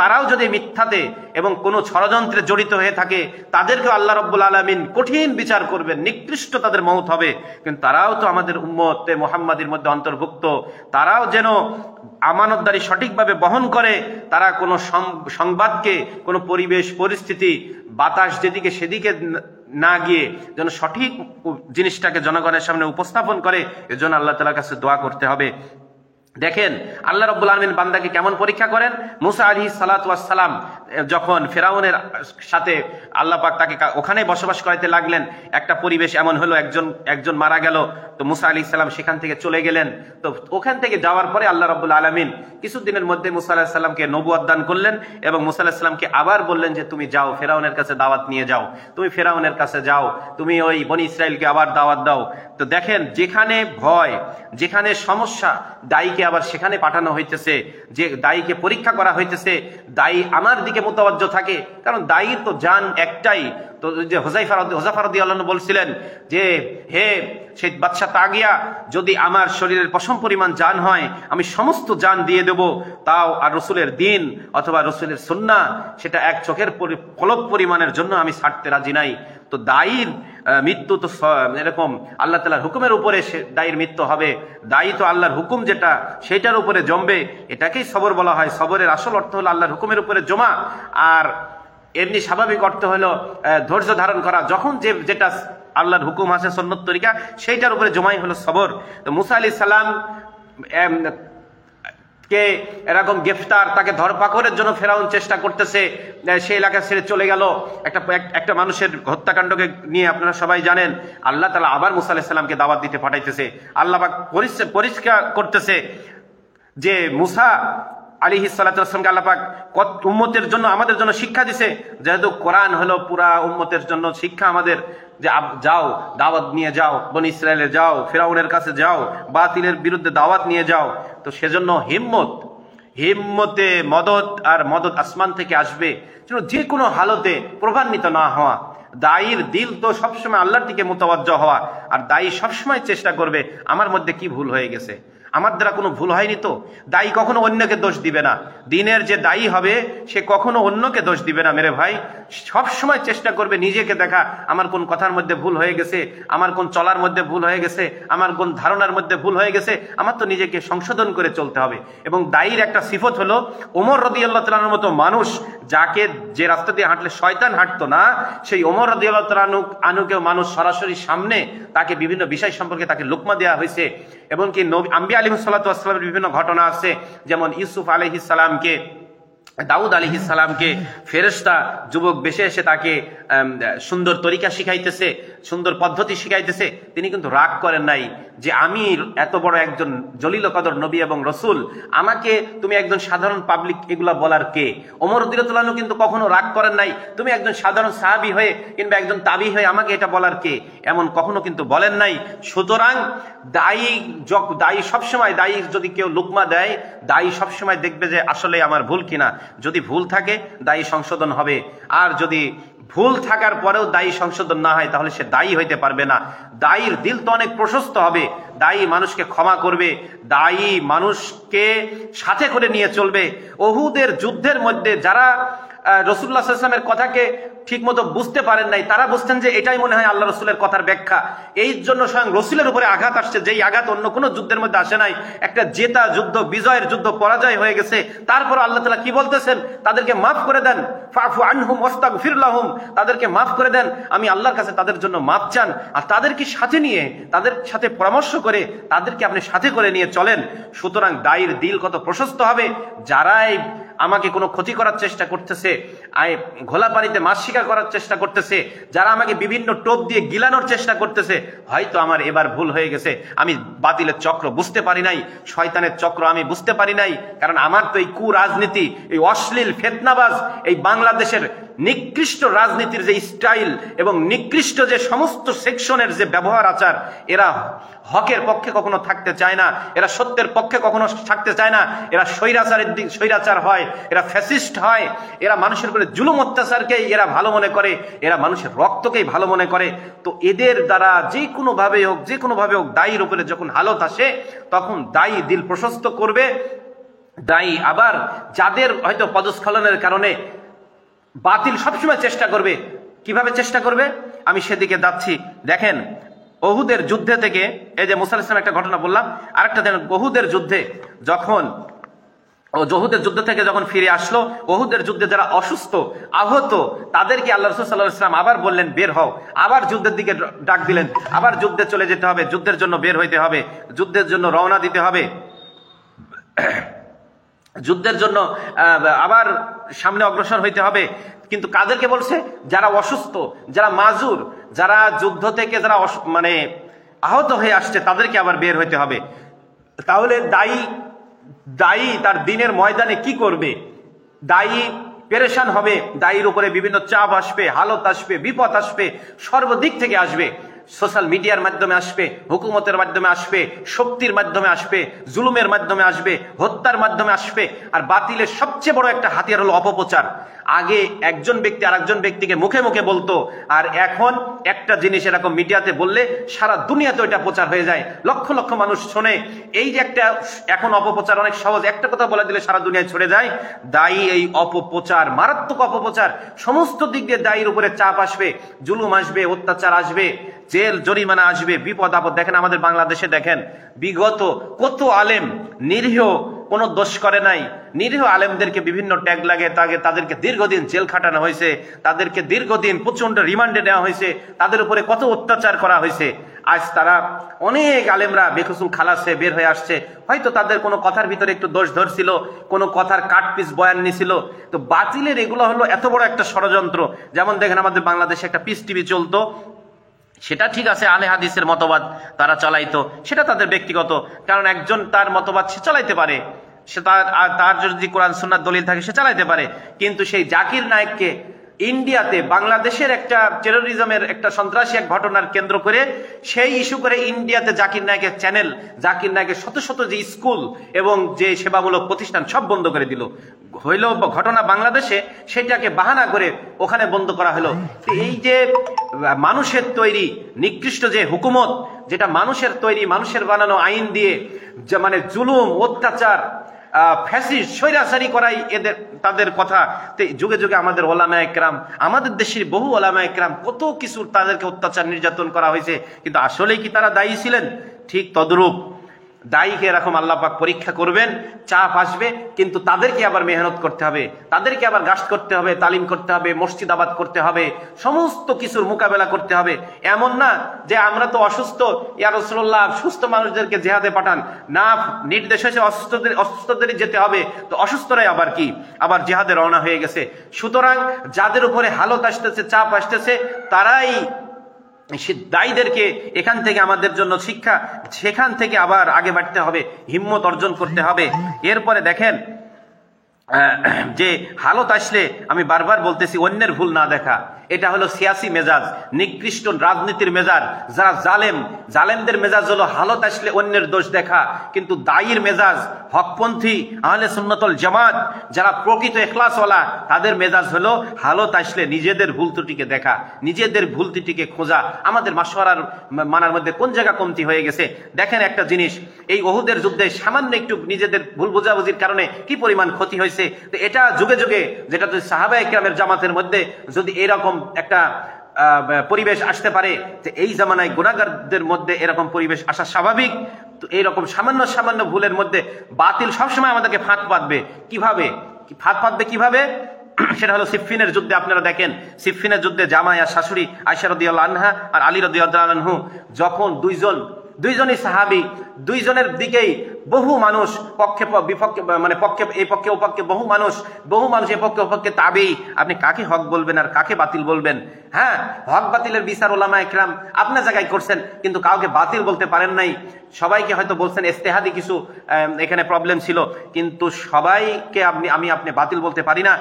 তারাও যদি মিথ্যাতে এবং কোনো ষড়যন্ত্রে জড়িত হয়ে থাকে, তাদেরকে আল্লাহ রাব্বুল আলামিন কঠিন বিচার করবেন, নিকৃষ্ট তাদের মওত হবে। কিন্তু তারাও তো আমাদের উম্মতে মুহাম্মাদির মধ্যে অন্তর্ভুক্ত, তারাও যেন আমানতদারি সঠিকভাবে বহন করে। তারা কোনো সংবাদকে, কোনো পরিবেশ পরিস্থিতি, বাতাস যেদিকে সেদিকে না গিয়ে যেন সঠিক জিনিসটাকে জনগণের সামনে উপস্থাপন করে, এজন্য আল্লাহ তাআলার কাছে দোয়া করতে হবে। দেখেন আল্লাহ রাব্বুল আলামিন বান্দাকে কেমন পরীক্ষা করেন। মুসা আলাইহিস সালাতু ওয়াস সালাম যখন ফেরাউনের সাথে আল্লাহ পাক তাকে ওখানে বসবাস করাইতে লাগলেন, একটা পরিবেশ এমন হলো, একজন মারা গেল, তো মুসা আলাইহিস সালাম সেখান থেকে চলে গেলেন। তো ওখান থেকে যাওয়ার পরে আল্লাহ রাব্বুল আলামিন কিছুদিনের মধ্যে মুসা আলাইহিস সালামকে নবুয়ত দান করলেন এবং মুসা আলাইহিস সালামকে আবার বললেন যে তুমি যাও ফেরাউনের কাছে দাওয়াত নিয়ে যাও, তুমি ফেরাউনের কাছে যাও, তুমি ওই বনি ইসরাইলকে আবার দাওয়াত দাও। তো দেখেন যেখানে ভয়, যেখানে সমস্যা, দায়ীকে আবার সেখানে পাঠানো হইতেছে, যে দায়ীকে পরীক্ষা করা হইতেছে, দায়ী আমার দিকে মুতাওয়াজ্জ থাকে, কারণ দায়ীর তো জান একটাই। তো যে হুযায়ফা রাদিয়াল্লাহু আনহু বলছিলেন যে হে সেই বাদশা তাগিয়া, যদি আমার শরীরের পশম পরিমাণ জান হয় আমি সমস্ত জান দিয়ে দেব, তাও আর রসুলের দিন অথবা রসুলের সুন্নাহ সেটা এক চোখের পলক পরিমাণের জন্য আমি ছাড়তে রাজি নাই। তো দায়ীর মৃত্যু তো এরকম আল্লাহ তাআলার হুকুমের উপরে দায়ীর মৃত্যু হবে, দায়ী তো আল্লাহর হুকুম যেটা সেটার উপরে জমবে, এটাকেই সবর বলা হয়। সবরের আসল অর্থ হলো আল্লাহর হুকুমের উপরে জমা, আর এমনি স্বাভাবিক অর্থ হলো ধৈর্য ধারণ করা, যখন যেটা আল্লাহর হুকুম আছে সুন্নত তরিকা সেইটার উপরে জমাই হলো সবর। তো মুসা আলাইহিস সালাম কে এরকম গ্রেফতার, তাকে ধরপাকড়ের জন্য ফেরাউন চেষ্টা করতেছে, সে এলাকা ছেড়ে চলে গেল। একটা মানুষের হত্যাকাণ্ডকে নিয়ে আপনারা সবাই জানেন, আল্লাহ তাআলা আবার মুসা আলাইহিস সালামকে দাওয়াত দিতে পাঠাইতেছে। আল্লাহ পাক পরিষ্কার করতেছে যে মুসা আলাইহিস সালাতু ওয়াস সালামকে আল্লাহ পাক উম্মতের জন্য, আমাদের জন্য শিক্ষা দিছে, যেহেতু কোরআন হলো পুরা উম্মতের জন্য শিক্ষা আমাদের, যে যাও দাওয়াত নিয়ে যাও, বনি ইসরায়েলে যাও, ফেরাউনের কাছে যাও, বাতিলের বিরুদ্ধে দাওয়াত নিয়ে যাও। তো সেজন্য হিম্মতে মদদ আসমান থেকে আসবে, যে কোনো হালতে প্রভান্বিত না হওয়া। দায়ীর দিল তো সবসময় আল্লাহর দিকে মুতাওয়াজ্জ হওয়া, আর দায়ী সবসময় চেষ্টা করবে আমার মধ্যে কি ভুল হয়ে গেছে, আমার দ্বারা কোনো ভুল হয়নি তো। দায়ী কখনো অন্যকে দোষ দিবে না, দিনের যে দায়ী হবে সে কখনো অন্যকে দোষ দিবে না। মেরে ভাই, সবসময় চেষ্টা করবে নিজেকে দেখা, আমার কোন কথার মধ্যে ভুল হয়ে গেছে, আমার কোন চলার মধ্যে ভুল হয়ে গেছে, আমার কোন ধারণার মধ্যে ভুল হয়ে গেছে, আমার তো নিজেকে সংশোধন করে চলতে হবে। এবং দায়ীর একটা সিফত হলো, ওমর রাদিয়াল্লাহু তাআলার মতো মানুষ, যাকে যে রাস্তা দিয়ে হাঁটলে শয়তান হাঁটতো না, সেই ওমর রাদিয়াল্লাহু তাআলা আনুকেও মানুষ সরাসরি সামনে তাকে বিভিন্ন বিষয় সম্পর্কে তাকে লুকমা দেওয়া হয়েছে। এবং কি আম্বিয়া আলাইহিস সালাতু ওয়াস সালামের বিভিন্ন ঘটনা আছে, যেমন ইউসুফ আলাইহিস সালামকে, দাউদ আলাইহিস সালামকে ফেরেশতা যুবক বেশে এসে তাকে সুন্দর তরিকা শিখাইতেছে, সুন্দর পদ্ধতি শিখাইতেছে। তিনি কিন্তু রাগ করেন নাই যে আমি এত বড় একজন জলিল কদর নবী এবং রসুল, আমাকে তুমি একজন সাধারণ পাবলিক এগুলা বলার কে? ওমর রাদিয়াল্লাহু আনহু কিন্তু কখনো রাগ করেন নাই, তুমি একজন সাধারণ সাহাবী হয়ে কিংবা একজন তাবী হয়ে আমাকে এটা বলার কে, এমন কখনো কিন্তু বলেন নাই। সুতরাং দায়ী সবসময়, দায়ী যদি কেউ লুকমা দেয়, দায়ী সবসময় দেখবে যে আসলে আমার ভুল কিনা। যদি ভুল থাকে দায়ী সংশোধন হবে, আর যদি ভুল থাকার পরেও দায়ী সংশোধন না হয় তাহলে সে দায়ী হইতে পারবে না। দায়ীর দিল তো অনেক প্রশস্ত হবে, দায়ী মানুষকে ক্ষমা করবে, দায়ী মানুষকে সাথে করে নিয়ে চলবে। উহুদের যুদ্ধের মধ্যে যারা রাসূলুল্লাহ সাল্লাল্লাহু আলাইহি ওয়াসাল্লামের কথাকে ঠিক মতো বুঝতে পারেন নাই, তারা বুঝতেন যে এটাই মনে হয় আল্লাহ রসুলের কথার ব্যাখ্যা। এই জন্য স্বয়ং রসুলের উপরে আঘাত আসছে, যেই আঘাত অন্য কোনো যুদ্ধের মধ্যে আসে নাই। একটা জেতা যুদ্ধ, বিজয়ের যুদ্ধ পরাজয় হয়ে গেছে, তারপর আল্লাহ তাআলা কি বলতেছেন? তাদেরকে মাফ করে দেন, ফাফু আনহুম ওয়াস্তাগফির লাহুম, তাদেরকে মাফ করে দেন, আমি আল্লাহর কাছে তাদের জন্য মাফ চান। আর তাদেরকে সাথে নিয়ে, তাদের সাথে পরামর্শ করে তাদেরকে আপনি সাথে করে নিয়ে চলেন। সুতরাং দায়ীর দিল কত প্রশস্ত হবে। যারাই আমাকে কোনো ক্ষতি করার চেষ্টা করতেছে, ঘোলা পানিতে মাছ শিকার করার চেষ্টা করতেছে, যারা আমাকে বিভিন্ন টোপ দিয়ে গিলানোর চেষ্টা করতেছে, হয়তো আমার এবার ভুল হয়ে গেছে, আমি বাতিলের চক্র বুঝতে পারি নাই, শয়তানের চক্র আমি বুঝতে পারি নাই। কারণ আমার তো এই কুরাজনীতি, এই অশ্লীল ফিতনাবাজ, এই বাংলাদেশের নিকৃষ্ট রাজনীতির যে স্টাইল এবং নিকৃষ্ট যে সমস্ত সেকশনের যে ব্যবহার আচার, এরা হকের পক্ষে কখনো থাকতে চায় না, এরা সত্যের পক্ষে কখনো থাকতে চায় না, এরা স্বৈরাচার হয়, এরা ফ্যাসিস্ট হয়, এরা মানুষের উপরে জুলুম অত্যাচারকেই এরা ভালো মনে করে, এরা মানুষের রক্তকেই ভালো মনে করে। তো এদের দ্বারা যে কোনো ভাবে হোক দায়ীর উপরে যখন হালত আসে, তখন দায়ী দিল প্রশস্ত করবে। দায়ী আবার যাদের হয়তো পদস্খলনের কারণে বাতিল সবসময় চেষ্টা করবে, কিভাবে চেষ্টা করবে আমি সেদিকে যাচ্ছি। দেখেন উহুদের যুদ্ধে থেকে, এই যে মুসা আলাইহিস সালাম একটা ঘটনা বললাম, আরেকটা দেখেন, উহুদের যুদ্ধে যখন ও ওহুদের যুদ্ধ থেকে যখন ফিরে আসলো, ওহুদের যুদ্ধে যারা অসুস্থ আহত তাদেরকে আল্লাহ রাসূল সাল্লাল্লাহু আলাইহি ওয়াসাল্লাম আবার বললেন বের হও, আবার যুদ্ধের দিকে ডাক দিলেন, আবার যুদ্ধে চলে যেতে হবে, যুদ্ধের জন্য বের হইতে হবে, যুদ্ধের জন্য রওনা দিতে হবে, যুদ্ধের জন্য আবার সামনে অগ্রসর হইতে হবে। কিন্তু কাদেরকে বলছে? যারা অসুস্থ, যারা মাজুর, যারা যুদ্ধ থেকে যারা মানে আহত হয়ে আসছে তাদেরকে আবার বের হইতে হবে। তাহলে দায়ী তার দিনের ময়দানে কি করবে? দায়ী পেরেশান হবে, দায়ীর উপরে বিভিন্ন চাপ আসবে, হালত আসবে, বিপদ আসবে, সর্বদিক থেকে আসবে। সোশ্যাল মিডিয়ার মাধ্যমে আসবে, হুকুমতের মাধ্যমে আসবে, শক্তির মাধ্যমে আসবে, জুলুমের মাধ্যমে আসবে, হত্যার মাধ্যমে আসবে। আর বাতিলের সবচেয়ে বড় একটা হাতিয়ার হলো অপপ্রচার। আগে একজন ব্যক্তি আর একজন ব্যক্তিকে মুখে মুখে বলতো, আর এখন একটা জিনিস এরকম মিডিয়াতে বললে সারা দুনিয়াতে ওইটা প্রচার হয়ে যায়, লক্ষ লক্ষ মানুষ শোনে। এই যে একটা এখন অপপ্রচার অনেক সহজ, একটা কথা বলে দিলে সারা দুনিয়ায় ছড়ে যায়। দায়ী এই অপপ্রচার, মারাত্মক অপপ্রচার, সমস্ত দিক দিয়ে দায়ীর উপরে চাপ আসবে, জুলুম আসবে, অত্যাচার আসবে, জেল জরিমানা আসবে, বিপদ আপদ। দেখেন আমাদের বাংলাদেশে দেখেন বিগত কত আলেম নিরীহ, কোনো দোষ করে নাই, নিরীহ আলেমদেরকে বিভিন্ন ট্যাগ লাগে, তাদেরকে দীর্ঘদিন জেল খাটানো হয়েছে, তাদেরকে দীর্ঘদিন প্রচন্ড রিমান্ডে নেওয়া হয়েছে, তাদের উপরে কত অত্যাচার করা হয়েছে। আজ তারা অনেক আলেমরা বেকসুর খালাসে বের হয়ে আসছে। হয়তো তাদের কোনো কথার ভিতরে একটু দোষ ধরছিল, কোনো কথার কাটপিস বয়ান নিছিল। তো বাতিলের এগুলো হলো এত বড় একটা ষড়যন্ত্র। যেমন দেখেন আমাদের বাংলাদেশে একটা পিস টিভি চলতো, সেটা ঠিক আছে, আলে হাদিসের মতবাদ তারা চালাইতো, সেটা তাদের ব্যক্তিগত, কারণ একজন তার মতবাদ সে চালাইতে পারে, সে তার যদি কোরআন সুন্নাহর দলিল থাকে সে চালাইতে পারে। কিন্তু সেই জাকির নায়েককে ইন্ডিয়াতে বাংলাদেশের একটা টেরোরিজমের একটা সন্ত্রাসী এক ঘটনার কেন্দ্র করে সেই ইস্যু করে ইন্ডিয়াতে জাকির নায়েকের চ্যানেল, জাকির নায়েকের শত শত যে স্কুল এবং যে সেবামূলক প্রতিষ্ঠান সব বন্ধ করে দিল। হইল ঘটনা বাংলাদেশে, সেটাকে বাহানা করে ওখানে বন্ধ করা হলো। এই যে মানুষের তৈরি নিকৃষ্ট যে হুকুমত, যেটা মানুষের তৈরি, মানুষের বানানো আইন দিয়ে মানে জুলুম, অত্যাচার, ফ্যাসিস্ট, স্বৈরাচারী করাই তাদের কথা। যুগে যুগে আমাদের ওলামা একরাম, আমাদের দেশের বহু ওলামা একরাম কত কিছু তাদেরকে অত্যাচার নির্যাতন করা হয়েছে, কিন্তু আসলেই কি তারা দায়ী ছিলেন? ঠিক তদ্রূপ দায়ীকে এরকম আল্লাহ পাক পরীক্ষা করবেন, চাপ আসবে, কিন্তু তাদেরকে আবার মেহনত করতে হবে, তাদেরকে আবার গাস্ট করতে হবে, তালিম করতে হবে, মসজিদ আবাদ করতে হবে, সমস্ত কিছুর মোকাবেলা করতে হবে। এমন না যে আমরা তো অসুস্থ, ইয়া রাসূলুল্লাহ সুস্থ মানুষদেরকে জিহাদে পাঠান, না নির্দেশ হয়েছে অসুস্থদেরই যেতে হবে, তো অসুস্থরাই আবার কি আবার জিহাদে রওনা হয়ে গেছে। সুতরাং যাদের উপরে হালত আসতেছে, চাপ আসতেছে, তারাই দায়ীদেরকে এখান থেকে আমাদের জন্য শিক্ষা, সেখান থেকে আবার আগে বাড়তে হবে, হিম্মত অর্জন করতে হবে। এরপরে দেখেন যে হালত আসলে আমি বারবার বলতেছি অন্যের ভুল না দেখা, এটা হলো সিয়াসি মেজাজ, নিকৃষ্ট রাজনীতির মেজাজ। যারা জালেমদের মেজাজ হলো হালত আসলে অন্যের দোষ দেখা, কিন্তু দায়ীর মেজাজ, হকপন্থী আহলে সুন্নাতুল জামাত যারা প্রকৃত ইখলাসওয়ালা, তাদের মেজাজ হলো হালত আসলে নিজেদের ভুল ত্রুটিকে দেখা, নিজেদের ভুল ত্রুটিকে খোঁজা। আমাদের মাশওয়ারার মানার মধ্যে কোন জায়গা কমতি হয়ে গেছে দেখেন একটা জিনিস, এই ওহুদের যুদ্ধে সামান্য একটু নিজেদের ভুল বোঝাবুঝির কারণে কি পরিমাণ ক্ষতি হয়েছে। তো এটা যুগে যুগে, যেটা সাহাবায়ে কেরামের জামাতের মধ্যে যদি এরকম একটা পরিবেশ আসতে পারে, যে এই জামানায় গুনাহগারদের মধ্যে এরকম পরিবেশ আসা স্বাভাবিক, তো এইরকম সামান্য সামান্য ভুলের মধ্যে বাতিল সবসময় আমাদেরকে ফাঁদ পাতবে। ফাঁদ পাতবে কিভাবে? সেটা হলো সিফফিনের যুদ্ধে। আপনারা দেখেন সিফফিনের যুদ্ধে জামাই আর শাশুড়ি আয়েশা রাদিয়াল্লাহু আনহা আর আলী রাদিয়াল্লাহু আনহু, যখন দুইজনই সাহাবী, দুইজনের দিকেই বহু মানুষ পক্ষে বিপক্ষে, মানে পক্ষে এই পক্ষে ও পক্ষে বহু মানুষ এ পক্ষে ও পক্ষে তাবেঈ, আপনি কাকে হক বলবেন আর কাকে বাতিল বলবেন? হ্যাঁ, হক বাতিলের বিচার ওলামা একরাম আপনার জায়গায় করছেন, কিন্তু কাউকে বাতিল বলতে পারেন নাই। সবাইকে হয়তো বলছেন ইজতিহাদি কিছু এখানে প্রবলেম ছিল, কিন্তু সবাইকে আপনি বাতিল বলতে পারি না,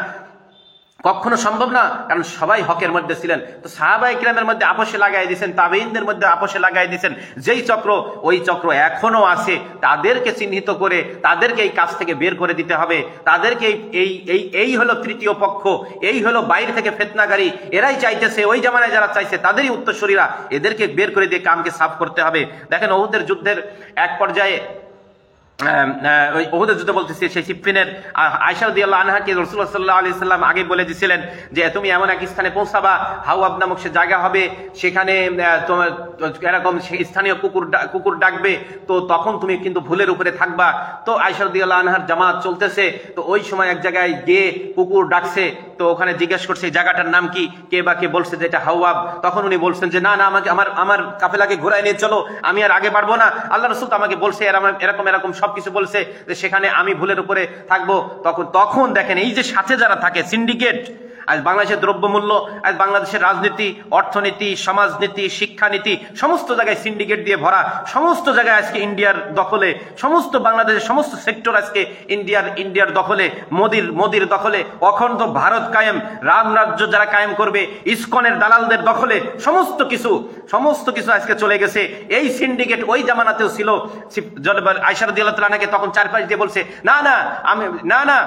কখনো সম্ভব না, কারণ সবাই হকের মধ্যে ছিলেন। তো সাহাবায়ে কেরামের মধ্যে আপোষে লাগাই দিয়েছেন, তাবেঈনদের মধ্যে আপোষে লাগাই দিয়েছেন। যেই চক্র, ওই চক্র এখনো আছে, তাদেরকে চিহ্নিত করে তাদেরকে এই কাজ থেকে বের করে দিতে হবে। তাদেরকে এই হলো তৃতীয় পক্ষ, এই হলো বাইরে থেকে ফিতনাকারী, এরাই চাইতেছে, ওই জামানায় যারা চাইছে তাদেরই উত্তরসূরিরা, এদেরকে বের করে দিয়ে কামকে সাফ করতে হবে। দেখেন উহুদের যুদ্ধের এক পর্যায়ে ওই উহুদের যুদ্ধে বলতেছি, সেই সিফফিনের আয়েশা রাদিয়াল্লাহু আনহাকে রাসূলুল্লাহ সাল্লাল্লাহু আলাইহি সাল্লাম আগে বলে দিয়েছিলেন যে তুমি এমন এক স্থানে পৌঁছাবা, হাওয়াব নামক সে জায়গা হবে, সেখানে তোমার এরকম স্থানীয় কুকুর ডাকবে, তো তখন তুমি কিন্তু ভুলের উপরে থাকবা। তো আয়েশা রাদিয়াল্লাহু আনহার জামাত চলতেছে, তো ওই সময় এক জায়গায় গিয়ে কুকুর ডাকছে, তো ওখানে জিজ্ঞেস করছে এই জায়গাটার নাম কি, কে বা কে বলছে যে এটা হাওয়াব। তখন উনি বলছেন যে না না, আমাকে আমার কাফেলাকে ঘোরায় নিয়ে চলো, আমি আর আগে পারবো না, আল্লাহ রাসূল তো আমাকে বলছে এরকম সবকিছু বলছে যে সেখানে আমি ভুলের উপরে থাকবো। তখন দেখেন এই যে সাথে যারা থাকে সিন্ডিকেট, আজ বাংলাদেশের দ্রব্যমূল্য, আজ বাংলাদেশের রাজনীতি, অর্থনীতি, সমাজনীতি, শিক্ষানীতি সমস্ত জায়গায় সিন্ডিকেট দিয়ে ভরা, সমস্ত জায়গায় আজকে ইন্ডিয়ার দখলে, সমস্ত বাংলাদেশের সমস্ত সেক্টর আজকে ইন্ডিয়ার দখলে, মোদির দখলে, অখণ্ড ভারত কায়েম, রাম রাজ্য যারা কায়েম করবে, ইসকনের দালালদের দখলে সমস্ত কিছু আজকে চলে গেছে। এই সিন্ডিকেট ওই জামানাতেও ছিল। আয়েশা রাদিয়াল্লাহু তাআলা আনহাকে তখন চারপাশ দিয়ে বলছে না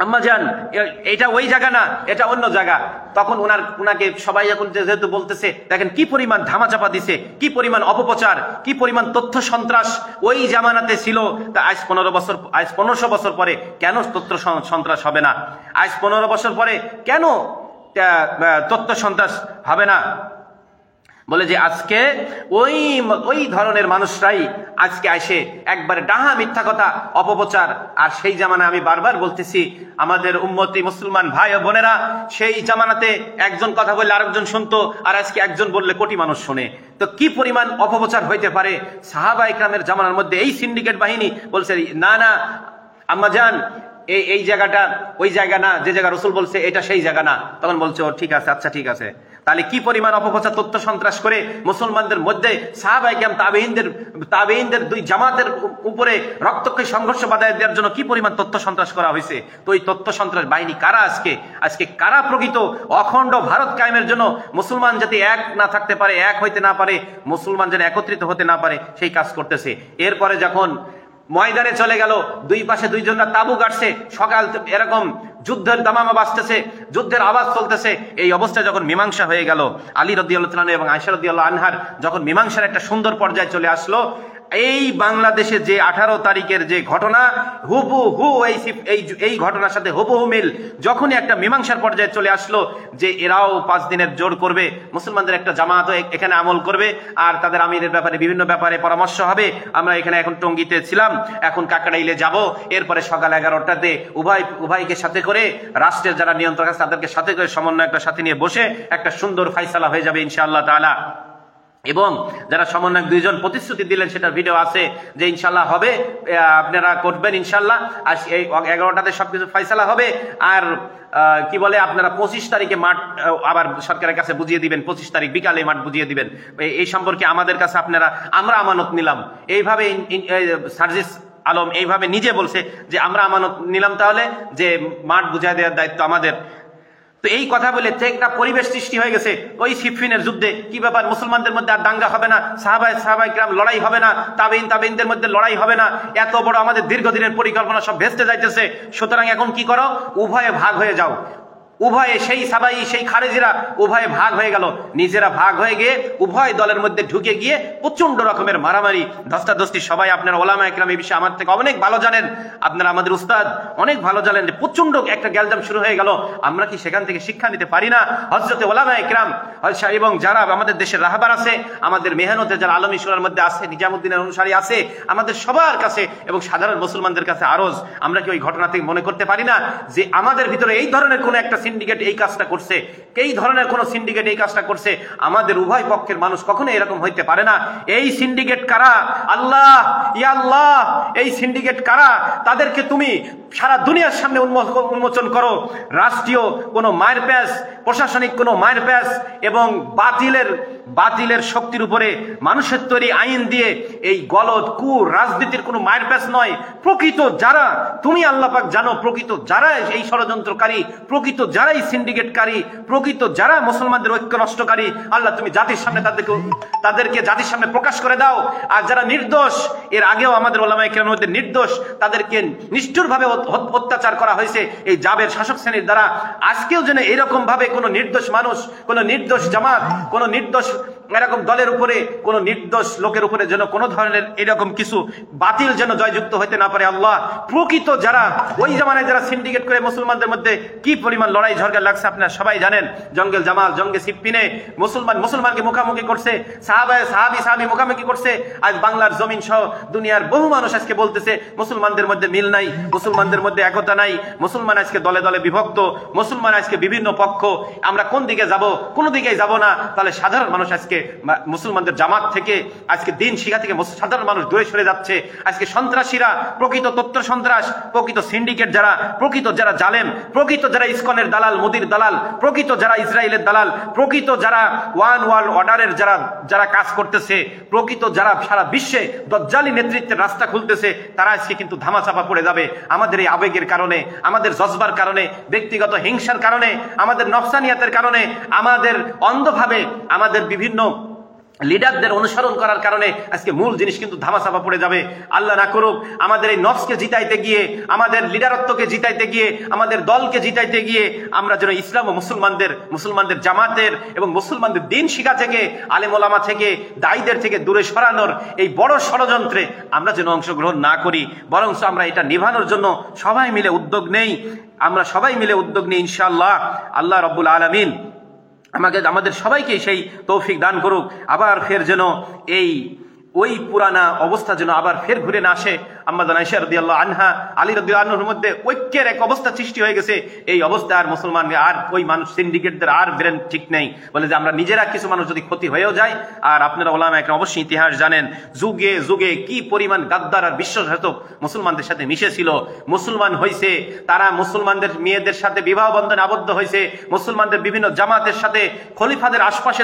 আম্মা জান, এটা ওই জায়গা না, এটা অন্য জায়গা। তখন উনাকে সবাই এখন যেহেতু বলতেছে, দেখেন কি পরিমাণ ধামাচাপা দিছে, কি পরিমাণ অপপ্রচার, কি পরিমাণ তথ্য সন্ত্রাস ওই জামানাতে ছিল। তা আজ 1500 বছর পরে কেন তথ্য সন্ত্রাস হবে না? আজ 15 বছর পরে কেন তথ্য সন্ত্রাস হবে না? বলে যে আজকে ওই ধরনের মানুষরাই আজকে আসে একবারে ডাহা মিথ্যা কথা, অপপ্রচার। আর সেই জামানায় আমি বারবার বলতেছি, আমাদের উম্মতি মুসলমান ভাই ও বোনেরা, সেই জামানাতে একজন কথা বললে আরেকজন শুনতো, আর আজকে একজন বললে কোটি মানুষ শোনে। তো কি পরিমাণ অপপ্রচার হইতে পারে? সাহাবা ইকরামের জামানার মধ্যে এই সিন্ডিকেট বাহিনী বলছে না আম্মা জান, এই জায়গাটা ওই জায়গা না, যে জায়গা রাসূল বলছে এটা সেই জায়গা না। তখন বলছে ও ঠিক আছে, আচ্ছা ঠিক আছে। তাহলে কি পরিমাণ অপপ্রচার, তথ্য সন্ত্রাস করে মুসলমানদের মধ্যে সাহাবায়ে কেরাম তাবেঈনদের দুই জামাতের উপরে রক্তক্ষয়ী সংঘর্ষ বাধায় দেওয়ার জন্য কি পরিমাণ তথ্য সন্ত্রাস করা হয়েছে। তো এই তথ্য সন্ত্রাস বাহিনী কারা? আজকে কারা প্রকৃত অখণ্ড ভারত কায়েমের জন্য মুসলমান যাতে এক না থাকতে পারে, এক হইতে না পারে, মুসলমান যেন একত্রিত হতে না পারে, সেই কাজ করতেছে। এরপরে যখন ময়দানে চলে গেল, দুই পাশে দুইজনরা তাবু গাড়ছে, সকাল এরকম যুদ্ধের দামামা বাজতেছে, যুদ্ধের আওয়াজ চলতেছে। এই অবস্থায় যখন মীমাংসা হয়ে গেল, আলী রাদিয়াল্লাহু তাআলা এবং আয়েশা রাদিয়াল্লাহু আনহার যখন মীমাংসার একটা সুন্দর পর্যায়ে চলে আসলো, এই বাংলাদেশে যে 18 তারিখের যে ঘটনা, হুবহু এই ঘটনার সাথে হুবহু মিল। যখনই একটা মীমাংসার পর্যায়ে চলে আসলো যে এরাও 5 দিনের জোর করবে, মুসলমানদের একটা জামাত এখানে আমল করবে, আর তাদের আমিরের ব্যাপারে বিভিন্ন ব্যাপারে পরামর্শ হবে। আমরা এখানে এখন টঙ্গীতে ছিলাম, এখন কাকরাইলে যাব, এরপরে সকাল 11টাতে উভয়কে সাথে করে রাষ্ট্রের যারা নিয়ন্ত্রক আছে তাদেরকে সাথে করে সমন্বয় একটা সাথে নিয়ে বসে একটা সুন্দর ফাইসালা হয়ে যাবে ইনশাআল্লাহ তাআলা। এবং যারা সমন্বয়ক দুইজন প্রতিশ্রুতি দিলেন, সেটার ভিডিও আছে যে ইনশাল্লাহ হবে, আপনারা করবেন ইনশাল্লাহ। আর এই 11টাতে সবকিছু ফয়সালা হবে। আর কি বলে, আপনারা 25 তারিখে মাঠ আবার সরকারের কাছে বুঝিয়ে দিবেন, 25 তারিখ বিকালে মাঠ বুঝিয়ে দিবেন। এই সম্পর্কে আমাদের কাছে আমরা আমানত নিলাম। এইভাবে সার্জিস আলম এইভাবে নিজে বলছে যে আমরা আমানত নিলাম, তাহলে যে মাঠ বুঝিয়ে দেওয়ার দায়িত্ব আমাদের। তো এই কথা বলে একটা পরিবেশ সৃষ্টি হয়ে গেছে। ওই সিফফিনের যুদ্ধে কি ব্যাপার, মুসলমানদের মধ্যে আর দাঙ্গা হবে না, সাহাবায়ে কেরাম লড়াই হবে না, তাবেঈনদের মধ্যে লড়াই হবে না, এত বড় আমাদের দীর্ঘদিনের পরিকল্পনা সব ভেস্তে যাইতেছে। সুতরাং এখন কি করো, উভয়ে ভাগ হয়ে যাও। উভয়ে, সেই সাবাই সেই খারেজিরা উভয়ে ভাগ হয়ে গেল। নিজেরা ভাগ হয়ে গিয়ে উভয় দলের মধ্যে ঢুকে গিয়ে প্রচন্ড রকমের মারামারি, ধস্তাধস্তি। সবাই আপনারা ওলামা একরাম এই বিষয়ে আমার থেকে অনেক ভালো জানেন, আপনারা আমাদের উস্তাদ অনেক ভালো জানেন যে প্রচন্ড একটা গ্যালজাম শুরু হয়ে গেল। আমরা কি সেখান থেকে শিক্ষা নিতে পারি না? হযরতে ওলামা একরাম এবং যারা আমাদের দেশের রাহবার আছে, আমাদের মেহনতের যারা আলমী শূরার মধ্যে আছে, নিজামুদ্দিনের অনুসারী আছে, আমাদের সবার কাছে এবং সাধারণ মুসলমানদের কাছে আরজ, আমরা কি ওই ঘটনা থেকে মনে করতে পারি না যে আমাদের ভিতরে এই ধরনের কোন একটা সিন্ডিকেট এই কাজটা করছে, এই ধরনের কোন সিন্ডিকেট এই কাজটা করছে? আমাদের উভয় পক্ষের মানুষ কখনো এরকম হইতে পারে না। এই সিন্ডিকেট কারা? আল্লাহ, ইয়া আল্লাহ, এই সিন্ডিকেট কারা? তাদেরকে তুমি সারা দুনিয়ার সামনে উন্মোচন করো। রাষ্ট্রীয় কোনো মায়ের প্যাস, প্রশাসনিক কোনো মায়ের প্যাস এবং বাতিলের শক্তির উপরে মানুষের তৈরি আইন দিয়ে এই গলদ রাজনীতির কোনো মায়ের প্যাস নয়। প্রকৃত যারা, তুমি আল্লাহ পাক জানো, প্রকৃত যারা এই ষড়যন্ত্রকারী, প্রকৃত যারাই সিন্ডিকেটকারী, প্রকৃত যারা মুসলমানদের ঐক্য নষ্টকারী, আল্লাহ তুমি জাতির সামনে তাদেরকে জাতির সামনে প্রকাশ করে দাও। আর যারা নির্দোষ, এর আগেও আমাদের ওলামায়ে কেরামের মধ্যে নির্দোষ, তাদেরকে নিষ্ঠুরভাবে অত্যাচার করা হয়েছে এই জাবের শাসক শ্রেণীর দ্বারা। আজকেও যেন এরকম ভাবে কোনো নির্দোষ মানুষ, কোনো নির্দোষ জামাত, কোনো নির্দোষ এরকম দলের উপরে, কোন নির্দোষ লোকের উপরে যেন কোনো ধরনের এরকম কিছু বাতিল যেন জয়যুক্ত হইতে না পারে। আল্লাহ, প্রকৃত যারা ওই জামানায় যারা সিন্ডিকেট করে মুসলমানদের মধ্যে কি পরিমাণ লড়াই ঝগড়া লাগছে আপনারা সবাই জানেন। জঙ্গল জামাল, জঙ্গে সিপ্পিনে মুসলমানকে মুখামুখি করছে, সাহাবি মুখামুখি করছে। আজ বাংলার জমিন সহ দুনিয়ার বহু মানুষ আজকে বলতেছে মুসলমানদের মধ্যে মিল নাই, মুসলমানদের মধ্যে একতা নাই, মুসলমান আজকে দলে দলে বিভক্ত, মুসলমান আজকে বিভিন্ন পক্ষ। আমরা কোন দিকে যাব? কোনো দিকেই যাব না। তাহলে সাধারণ মানুষ আজকে মুসলমানদের জামাত থেকে, আজকে দিন শিখা থেকে সাধারণ মানুষ দূরে সরে যাচ্ছে। আজকে সন্ত্রাসীরা, প্রকৃত তথ্য সন্ত্রাস, প্রকৃত সিন্ডিকেট যারা, প্রকৃত যারা জালেম, প্রকৃত যারা ইসকনের দালাল, মোদির দালাল, প্রকৃত যারা ইসরায়েলের দালাল, প্রকৃত যারা ওয়ান ওয়ার্ল্ড অর্ডারের যারা কাজ করতেছে, প্রকৃত যারা সারা বিশ্বে দজ্জালি নেতৃত্বের রাস্তা খুলতেছে, তারা আজকে কিন্তু ধামাচাপা পড়ে যাবে আমাদের এই আবেগের কারণে, আমাদের জজবার কারণে, ব্যক্তিগত হিংসার কারণে, আমাদের নফসানিয়াতের কারণে, আমাদের অন্ধভাবে আমাদের বিভিন্ন লিডারদের অনুসরণ করার কারণে আজকে মূল জিনিস কিন্তু ধামাচাপা পড়ে যাবে। আল্লাহ না করুক আমাদের এই নফসকে জিতাইতে গিয়ে, আমাদের লিডারত্বকে জিতাইতে গিয়ে, আমাদের দলকে জিতাইতে গিয়ে আমরা যেন ইসলাম ও মুসলমানদের জামাতের এবং মুসলমানদের দিন শিখা থেকে, আলেম ওলামা থেকে, দায়ীদের থেকে দূরে সরানোর এই বড় ষড়যন্ত্রে আমরা যেন অংশগ্রহণ না করি, বরং আমরা এটা নিভানোর জন্য সবাই মিলে উদ্যোগ নেই। আমরা সবাই মিলে উদ্যোগ নিই ইনশাআল্লাহ। আল্লাহ রাব্বুল আলামিন আমাদের সবাইকে সেই তৌফিক দান করুক। আবার ফের যেন ওই পুরানা অবস্থা যেন আবার ফের ঘুরে না আসে। আম্মা জান আয়েশা রাদিয়াল্লাহু আনহা, আলী রাদিয়াল্লাহু আনহুর মধ্যে ঐক্যের এক অবস্থা সৃষ্টি হয়ে গেছে। এই অবস্থা আর মুসলমান আর ওই মানুষ সিন্ডিকেটদের আর ব্রেন ঠিক নেই, বলে যে আমরা নিজেরা কিছু মানুষ যদি ক্ষতি হয়েও যায়। আর আপনারা ওলামা একরাম অবশ্যই ইতিহাস জানেন, যুগে যুগে কি পরিমাণ গাদ্দার আর বিশ্বাসঘাতক মুসলমানদের সাথে মিশেছিল। মুসলমান হয়েছে, তারা মুসলমানদের মেয়েদের সাথে বিবাহ বন্ধনে আবদ্ধ হয়েছে, মুসলমানদের বিভিন্ন জামাতের সাথে খলিফাদের আশপাশে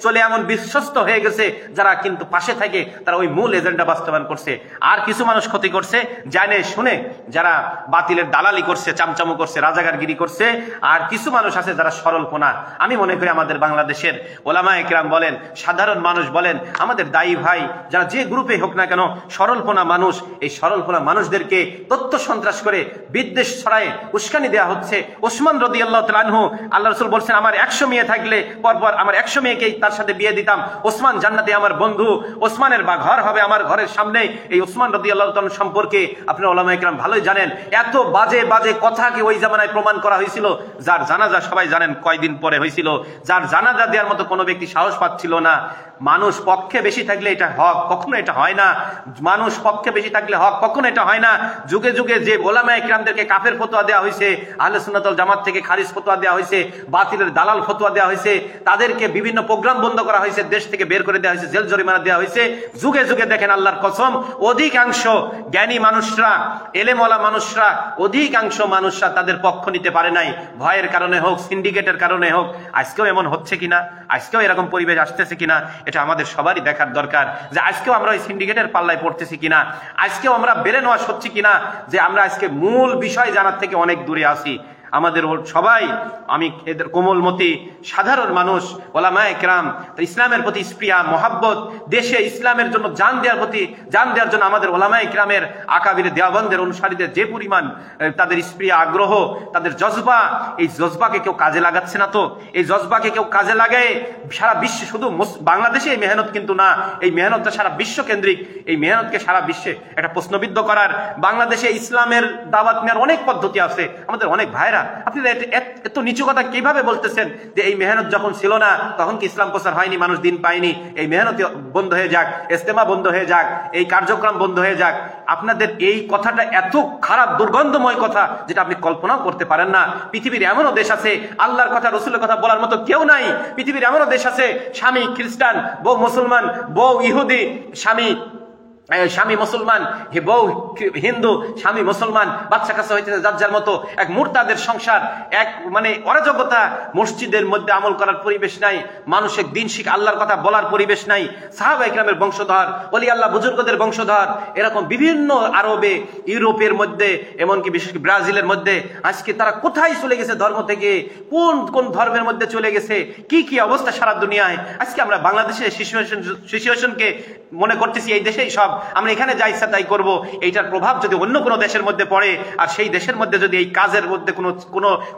চলে এমন বিশ্বস্ত হয়ে গেছে, যারা কিন্তু পাশে থাকে তারা ওই মূল এজেন্ডা বাস্তবায়ন করছে। আর কিছু মানুষ ক্ষতি করছে জানে শুনে, যারা বাতিলের দালালি করছে, চামচামো করছে, রাজাকারগিরি করছে। আর কিছু মানুষ আছে যারা সরলপনা। আমি মনে করি আমাদের বাংলাদেশের ওলামা একরাম বলেন, সাধারণ মানুষ বলেন, আমাদের দায়ী ভাই যারা যে গ্রুপে হোক না কেন, সরলপনা মানুষ, এই সরলপনা মানুষদেরকে তথ্য সন্ত্রাস করে বিদ্বেষ ছড়ায় উস্কানি দেওয়া হচ্ছে। ওসমান রাদিয়াল্লাহু তাআলা আনহু, আল্লাহ রাসূল বলছেন আমার 100 মেয়ে থাকলে পরপর আমার 100 মেয়েকেই তার সাথে বিয়ে দিতাম। ওসমান জান্নাতে আমার বন্ধু, ওসমানের বা ঘর হবে আমার ঘরের সামনে। এই ওসমান রাদিয়াল্লাহু তাআলা সম্পর্কে আপনারা ওলামা একরাম ভালোই জানেন। এত বাজে বাজে কথাকে ওই জামানায় প্রমাণ করা হয়েছিল, যার জানাজা সবাই জানেন কয়দিন পরে হয়েছিল, যার জানাজা দেওয়ার মতো কোনো ব্যক্তি সাহস পাচ্ছিল না। মানুষ পক্ষে বেশি থাকলে এটা হক, কখনো এটা হয় না। মানুষ পক্ষে বেশি থাকলে হক, কখনো এটা হয় না। যুগে যুগে যে ওলামা একরামদেরকে কাফের ফতোয়া দেওয়া হয়েছে, আহলে সুন্নাত ওয়াল জামাত থেকে খারিজ ফতোয়া দেওয়া হয়েছে, বাতিলের দালাল ফতোয়া দেওয়া হয়েছে, তাদেরকে বিভিন্ন প্রোগ্রাম বন্ধ করা হয়েছে, দেশ থেকে বের করে দেওয়া হয়েছে, জেল জরিমানা দেওয়া হয়েছে। যুগে যুগে দেখেন আল্লাহর কসম, অধিকাংশ জ্ঞানী মানুষরা, এলেমওয়ালা মানুষরা, অধিকাংশ মানুষরা তাদের পক্ষ নিতে পারে নাই, ভয়ের কারণে হোক, সিন্ডিকেটের কারণে হোক। আজকেও এমন হচ্ছে কিনা, আজকেও এরকম পরিবেশ আসতেছে কিনা, এটা আমাদের সবারই দেখার দরকার। যে আজকেও আমরা ওই সিন্ডিকেটের পাল্লায় পড়তেছি কিনা, আজকেও আমরা বেরেন ওয়াশ হচ্ছি কিনা, যে আমরা আজকে মূল বিষয় জানার থেকে অনেক দূরে আসি। আমাদের সবাই, আমি এদের কোমলমতি সাধারণ মানুষ, ওলামা একরাম, ইসলামের প্রতি স্প্রিয়া মহাব্বত, দেশে ইসলামের জন্য জান দেওয়ার জন্য আমাদের ওলামা একরামের, আকাবির দেওবন্দের অনুসারীদের যে পরিমাণ তাদের স্প্রিয়া আগ্রহ, তাদের জজবা, এই জজবাকে কেউ কাজে লাগাচ্ছে না। তো এই জজবাকে কেউ কাজে লাগায় সারা বিশ্বে, শুধু বাংলাদেশে এই মেহনত কিন্তু না, এই মেহনতটা সারা বিশ্ব কেন্দ্রিক। এই মেহনতকে সারা বিশ্বে একটা প্রশ্নবিদ্ধ করার, বাংলাদেশে ইসলামের দাওয়াত নেওয়ার অনেক পদ্ধতি আছে। আমাদের অনেক ভাইরা, আপনারা এত নিচু কথা কিভাবে বলতেছেন যে এই মেহনত যখন ছিল না তখন কি ইসলাম প্রচার হয়নি, মানুষ দিন পায়নি? এই মেহনত বন্ধ হয়ে যাক, ইস্তেমা বন্ধ হয়ে যাক, এই কার্যক্রম বন্ধ হয়ে যাক। আপনাদের এই কথাটা এত খারাপ, দুর্গন্ধময় কথা, যেটা আপনি কল্পনাও করতে পারেন না। পৃথিবীর এমনও দেশ আছে আল্লাহর কথা, রসুলের কথা বলার মতো কেউ নাই। পৃথিবীর এমনও দেশ আছে স্বামী খ্রিস্টান, বউ মুসলমান, বউ ইহুদি, স্বামী মুসলমান, বউ হিন্দু, স্বামী মুসলমান, বাচ্চা কাছে হইতেছে যার যার মতো, এক মুরতাদের সংসার, এক অরাজকতা। মসজিদের মধ্যে আমল করার পরিবেশ নাই, মানুষের দিন শিখ আল্লাহর কথা বলার পরিবেশ নাই। সাহাবা ইকরামের বংশধর, ওলি আল্লাহ বুজুর্গদের বংশধর, এরকম বিভিন্ন আরবে, ইউরোপের মধ্যে, এমনকি বিশেষ করে ব্রাজিলের মধ্যে, আজকে তারা কোথায় চলে গেছে ধর্ম থেকে, কোন ধর্মের মধ্যে চলে গেছে, কি অবস্থা সারা দুনিয়ায়। আজকে আমরা বাংলাদেশের সিচুয়েশনকে মনে করতেছি এই দেশেই সব, আমরা এখানে যা ইচ্ছা তাই করবো, এইটার প্রভাব যদি অন্য কোনো দেশের মধ্যে পড়ে, আর সেই দেশের মধ্যে যদি এই কাজের মধ্যে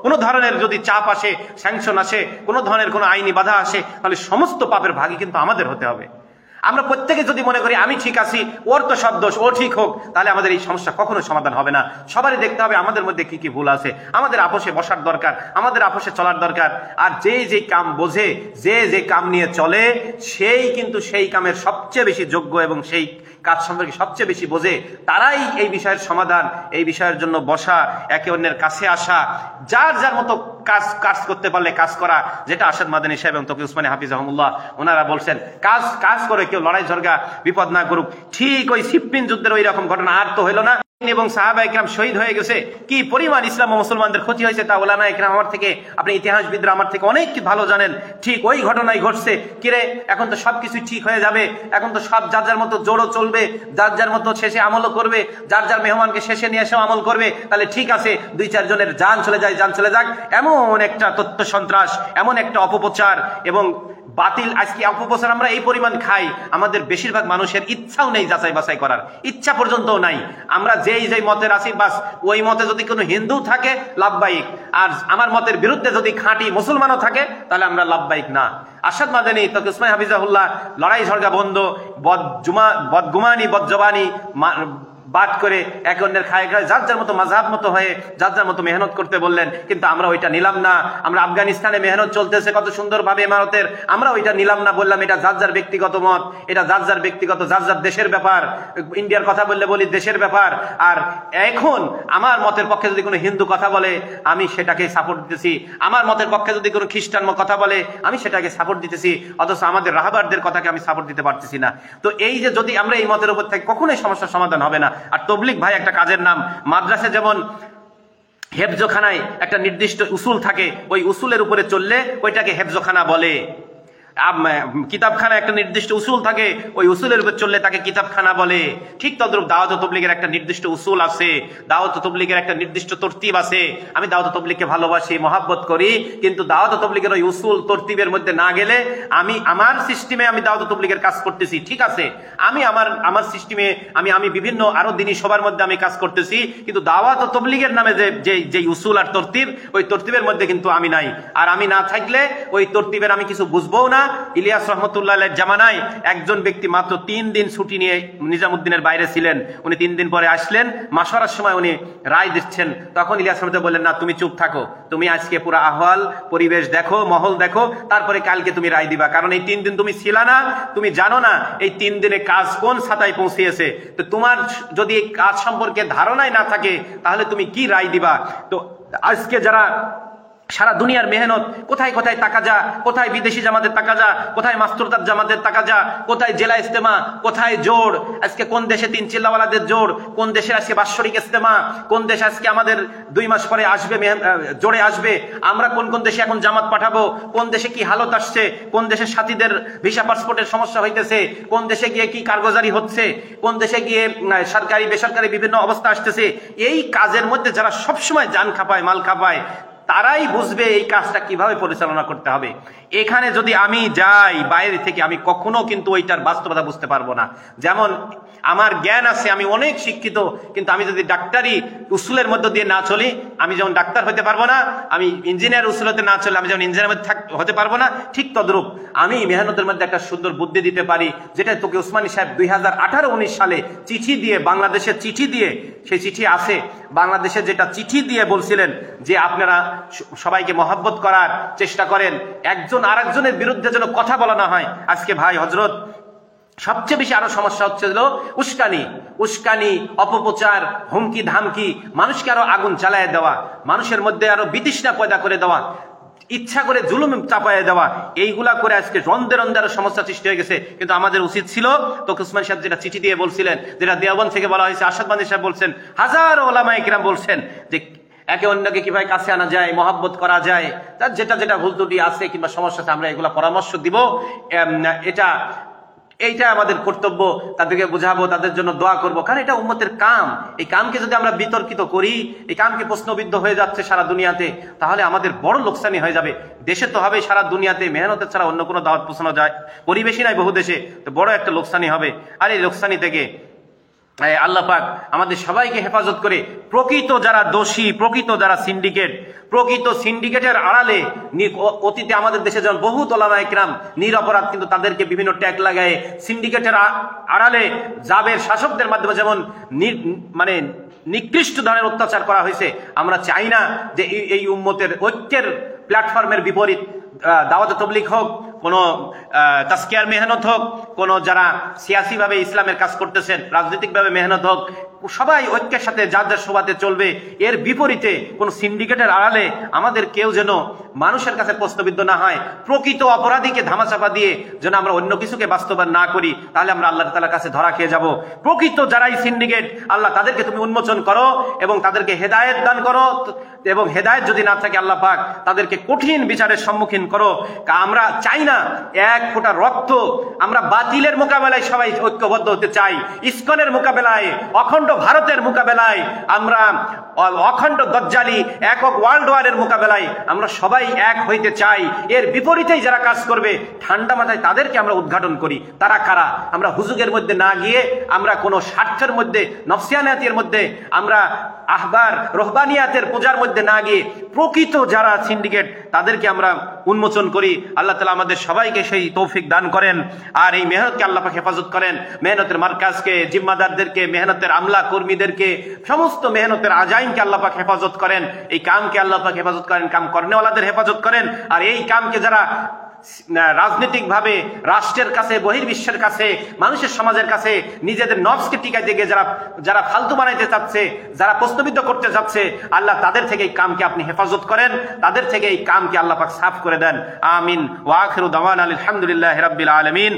কোনো ধরনের যদি চাপ আসে, স্যাংশন আসে, কোনো ধরনের কোনো আইনি বাধা আসে, তাহলে সমস্ত পাপের ভাগী কিন্তু আমাদের হতে হবে। আমরা প্রত্যেকে যদি মনে করি আমি ঠিক আছি, ওর তো সব দোষ, ও ঠিক হোক, তাহলে আমাদের এই সমস্যা কখনো সমাধান হবে না। সবারই দেখতে হবে আমাদের মধ্যে কি কি ভুল আছে, আমাদের আপোষে বসার দরকার, আমাদের আপোষে চলার দরকার। আর যে কাম বোঝে, যে কাম নিয়ে চলে, সেই কিন্তু সেই কামের সবচেয়ে বেশি যোগ্য এবং সেই কাজ সম্পর্কে সবচেয়ে বেশি বোঝে, তারাই এই বিষয়ের সমাধান, এই বিষয়ের জন্য বসা, একে অন্যের কাছে আসা, যার মতো কাজ করতে পারলে কাজ করা, যেটা আরশাদ মাদানী সাহেব এবং তকি উসমানী হাফিজাহুমুল্লাহ ওনারা বলছেন, কাজ করে কেউ লড়াই ঝগড়া বিপদ না করুক। ঠিক ওই সিফফিন যুদ্ধের ওই রকম ঘটনা আর তো হইল না, এবং সাহাবা ইকরাম শহীদ হয়ে গেছে, কি পরিমাণ ইসলাম ও মুসলমানদের ক্ষতি হয়েছে তা ওলামা ইকরাম আমার থেকে, আপনি ইতিহাসবিদরা আমার থেকে অনেক ভালো জানেন। ঠিক ওই ঘটনাই ঘটছে। কিরে, এখন তো সবকিছু ঠিক হয়ে যাবে, এখন তো সব যার মতো জোরও চলবে, যার মতো শেষে আমলও করবে, যার মেহমানকে শেষে নিয়ে এসেও আমল করবে, তাহলে ঠিক আছে, 2-4 জনের জান চলে যাক। এমন একটা তথ্য সন্ত্রাস, এমন একটা অপপ্রচার এবং বাতিল আজকে অপপ্রচার আমরা এই পরিমাণ খাই, আমাদের বেশিরভাগ মানুষের ইচ্ছাও নেই যাচাই বাছাই করার, ইচ্ছা পর্যন্তও নাই। আমরা যেই মতের আছি, বাস ওই মতে যদি কোনো হিন্দু থাকে লাভবাহিক, আর আমার মতের বিরুদ্ধে যদি খাঁটি মুসলমানও থাকে তাহলে আমরা লাভবাহিক না। আরশাদ মাদানী তকি উসমানী হাফিজাহুল্লাহ লড়াই ঝগড়া বন্ধ, বদগুমানি বদজবানি বাদ করে এক অন্যের খায় যার মতো মাযহাব মতো হয়ে যার মতো মেহনত করতে বললেন, কিন্তু আমরা ওইটা নিলাম না। আমরা আফগানিস্তানে মেহনত চলতেছে কত সুন্দরভাবে ইমারতের, আমরা ওইটা নিলাম না, বললাম এটা যার ব্যক্তিগত মত, এটা যার ব্যক্তিগত যার দেশের ব্যাপার। ইন্ডিয়ার কথা বলি দেশের ব্যাপার। আর এখন আমার মতের পক্ষে যদি কোনো হিন্দু কথা বলে আমি সেটাকে সাপোর্ট দিতেছি, আমার মতের পক্ষে যদি কোনো খ্রিস্টান কথা বলে আমি সেটাকে সাপোর্ট দিতেছি, অথচ আমাদের রাহাবারদের কথাকে আমি সাপোর্ট দিতে পারতেছি না। তো এই যে যদি আমরা এই মতের উপর থেকে কখনোই সমস্যার সমাধান হবে না। আর তবলিগ ভাই একটা কাজের নাম। মাদ্রাসা যেমন হেফজখানায় একটা নির্দিষ্ট উসুল থাকে, ওই উসুলের উপরে চললে ওইটাকে হেফজখানা বলে। কিতাবখানা একটা নির্দিষ্ট উসুল থাকে, ওই উসুলের উপর চললে তাকে কিতাবখানা বলে। ঠিক তদ্রূপ দাওয়াত ও তাবলীগের একটা নির্দিষ্ট উসুল আছে, দাওয়াত ও তাবলীগের একটা নির্দিষ্ট তরতিব আছে। আমি দাওয়াত ও তাবলীগকে ভালোবাসি, মহাব্বত করি, কিন্তু দাওয়াত ও তাবলীগের ওই উসুল তরতিবের মধ্যে না গেলে আমি আমার সিস্টেমে আমি দাওয়াত ও তাবলীগের কাজ করতেছি, ঠিক আছে, আমি আমার সিস্টেমে আমি বিভিন্ন আরো দিনই সবার মধ্যে আমি কাজ করতেছি, কিন্তু দাওয়াত ও তাবলীগের নামে যে উসুল আর তরতিব, ওই তরতিবের মধ্যে কিন্তু আমি নাই। আর আমি না থাকলে ওই তরতিবের আমি কিছু বুঝবও না। ইলিয়াস রহমতুল্লাহ জামানায় একজন ব্যক্তি মাত্র 3 দিন ছুটি নিয়ে নিজামুদ্দিনের বাইরে ছিলেন, উনি 3 দিন পরে আসলেন, মাশওয়ারার সময় উনি রায় দিচ্ছেন, তখন ইলিয়াস রহমতুল্লাহ বললেন, না তুমি চুপ থাকো, তুমি আজকে পুরো আহওয়াল পরিবেশ দেখো, মহল দেখো, তারপরে কালকে তুমি রায় দিবা, কারণ এই 3 দিন তুমি ছিলা না, তুমি জানো না এই 3 দিনে কাজ কোন ছাতায় পৌঁছিয়েছে। তো তোমার যদি এই কাজ সম্পর্কে ধারণাই না থাকে তাহলে তুমি কি রায় দিবা? তো আজকে যারা সারা দুনিয়ার মেহনত, কোথায় টাকা যা, কোথায় বিদেশি জামাতের টাকা যা, কোথায় মাস্তুরতার জামাতের টাকা যা, কোথায় জেলা ইস্তেমা, কোথায় জোর, আজকে কোন দেশে 3 চিল্লাওয়ালাদের জোর, কোন দেশে আজকে বাৎসরিক ইস্তেমা, কোন দেশে আজকে আমাদের 2 মাস পরে আসবে জোরে আসবে, আমরা কোন দেশে এখন জামাত পাঠাবো, কোন দেশে কি হালত আসছে, কোন দেশের সাথীদের ভিসা পাসপোর্টের সমস্যা হইতেছে, কোন দেশে গিয়ে কি কারগুজারি হচ্ছে, কোন দেশে গিয়ে সরকারি বেসরকারি বিভিন্ন অবস্থা আসতেছে। এই কাজের মধ্যে যারা সবসময় জান খাপায়, মাল খাপায়, তারাই বুঝবে এই কাজটা কিভাবে পরিচালনা করতে হবে। এখানে যদি আমি যাই বাইরে থেকে, আমি কখনো কিন্তু ওইটার বাস্তবতা বুঝতে পারবো না। যেমন আমার জ্ঞান আছে, আমি অনেক শিক্ষিত, কিন্তু আমি যদি ডাক্তারি উসুলের মধ্য দিয়ে না চলি, আমি যেমন ডাক্তার হতে পারবো না, আমি ইঞ্জিনিয়ার উসুলতে না চলে আমি যেমন ইঞ্জিনিয়ার মধ্যে হতে পারবো না, ঠিক তদ্রূপ আমি মেহনতের মধ্যে একটা সুন্দর বুদ্ধি দিতে পারি, যেটা তকি উসমানী সাহেব 2018-19 সালে চিঠি দিয়ে, বাংলাদেশের চিঠি দিয়ে, সেই চিঠি আছে, বাংলাদেশে যেটা চিঠি দিয়ে বলছিলেন যে আপনারা সবাইকে মহব্বত করার চেষ্টা করেন, একজন আরেকজনের বিরুদ্ধে যেন কথা বলা না হয়। আজকে ভাই হযরত সবচেয়ে বেশি আরো সমস্যা হচ্ছে উস্কানি, অপপ্রচার, হুমকি ধামকি, মানুষকে আরো আগুন জ্বালায় দেওয়া, মানুষের মধ্যে আরো বিতৃষ্ণা পয়দা করে দেওয়া, ইচ্ছা করে জুলুম চাপায় দেওয়া, এইগুলা করে আজকে রন্ধে আরো সমস্যা সৃষ্টি হয়ে গেছে। কিন্তু আমাদের উচিত ছিল, তকি উসমানী সাহেব যেটা চিঠি দিয়ে বলছিলেন, যেটা দেওবন্দ থেকে বলা হয়েছে, আরশাদ মাদানী সাহেব বলছেন, হাজারো ওলামায়ে কিরাম বলছেন যে একে অন্যকে কিভাবে কাছে আনা যায়, মহাব্বত করা যায়, তার যেটা ভুল ত্রুটি আছে কিংবা সমস্যা আছে, আমরা এগুলা পরামর্শ দিব। এটা এইটা আমাদের কর্তব্য, তাদেরকে বোঝাবো, তাদের জন্য দোয়া করবো, কারণ এটা উম্মতের কাম। এই কামকে যদি আমরা বিতর্কিত করি, এই কামকে প্রশ্নবিদ্ধ হয়ে যাচ্ছে সারা দুনিয়াতে, তাহলে আমাদের বড় লোকসানি হয়ে যাবে। দেশে তো হবে, সারা দুনিয়াতে মেহনতের ছাড়া অন্য কোনো দাওয়াত পৌঁছানো যায় পরিবেশই নাই বহু দেশে, তো বড় একটা লোকসানি হবে। আর এই লোকসানি থেকে আল্লাহ পাক আমাদের সবাইকে হেফাজত করে প্রকৃত যারা দোষী, প্রকৃত যারা সিন্ডিকেট, প্রকৃত সিন্ডিকেটের আড়ালে অতীতে আমাদের দেশে যেমন বহু ওলামা ইকরাম নিরপরাধ কিন্তু তাদেরকে বিভিন্ন ট্যাগ লাগায় সিন্ডিকেটের আড়ালে জাবের শাসকদের মাধ্যমে যেমন মানে নিকৃষ্ট ধরনের অত্যাচার করা হয়েছে, আমরা চাই না যে এই উম্মতের ঐক্যের প্ল্যাটফর্মের বিপরীত দাওয়াতে তাবলীগ হোক, কোন তাজকিয়ার মেহনত হোক, কোন যারা সিয়াসি ভাবে ইসলামের কাজ করতেছেন রাজনৈতিক ভাবে মেহনত হোক, সবাই ঐক্যের সাথে যার যার সুবাদে চলবে। এর বিপরীতে কোন সিন্ডিকেটের আড়ালে আমাদের কেউ যেন মানুষের কাছে প্রশ্নবিদ্ধ না হয়। প্রকৃত অপরাধীকে ধামাচাপা দিয়ে যেন আমরা অন্য কিছুকে বাস্তবায়ন না করি, তাহলে আমরা আল্লাহ তাআলার কাছে ধরা খেয়ে যাব। প্রকৃত যারাই সিন্ডিকেট, আল্লাহ তাদেরকে তুমি উন্মোচন করো এবং তাদেরকে হেদায়েত দান করো, এবং হেদায়েত যদি না থাকে আল্লাহ পাক তাদেরকে কঠিন বিচারের সম্মুখীন করো। আমরা চাই না এক ফোঁটা রক্ত, আমরা বাতিলের মোকাবেলায় সবাই ঐক্যবদ্ধ হতে চাই। ইসকনের মোকাবেলায়, অখণ্ড ভারতের মোকাবেলায়, আমরা অখণ্ড দজ্জালি একক ওয়ার্ল্ড ওয়ারের মোকাবেলায় আমরা সবাই এক হইতে চাই। এর বিপরীতেই যারা কাজ করবে ঠান্ডা মাথায় তাদেরকে আমরা উদ্ঘাটন করি। তারা কারা? আমরা হুজুগের মধ্যে না গিয়ে, আমরা কোনো স্বার্থের মধ্যে, নফসিয়ানিয়াতের মধ্যে, আমরা আহবার রহবানিয়াতের পূজার মধ্যে না গিয়ে প্রকৃত যারা সিন্ডিকেট তাদেরকে আমরা উন্মোচন করি। আল্লাহ তাআলা আমাদের সবাইকে সেই তৌফিক দান করেন, আর এই মেহনতকে আল্লাহ পাক হেফাজত করেন। মেহনতের মার্কাজকে, জিম্মাদারদেরকে, মেহনতের আমলা কর্মীদেরকে, সমস্ত মেহনতের আজাইমকে আল্লাহ পাক হেফাজত করেন। এই কামকে আল্লাহ পাক হেফাজত করেন, কাম করনেওয়ালাদের হেফাজত করেন। আর এই কামকে যারা রাজনৈতিক ভাবে রাষ্ট্রের কাছে, বহির্বিশ্বের কাছে, মানুষের সমাজের কাছে নিজেদের নফসকে টিকাইতে গিয়ে যারা ফালতু বানাইতে চাচ্ছে, যারা প্রশ্নবিদ্ধ করতে যাচ্ছে, আল্লাহ তাদের থেকে এই কামকে আপনি হেফাজত করেন, তাদের থেকে এই কামকে আল্লাহ পাক সাফ করে দেন। আমিন। ওয়া আখিরু দাওয়ানা আলহামদুলিল্লাহি রাব্বিল আলামিন।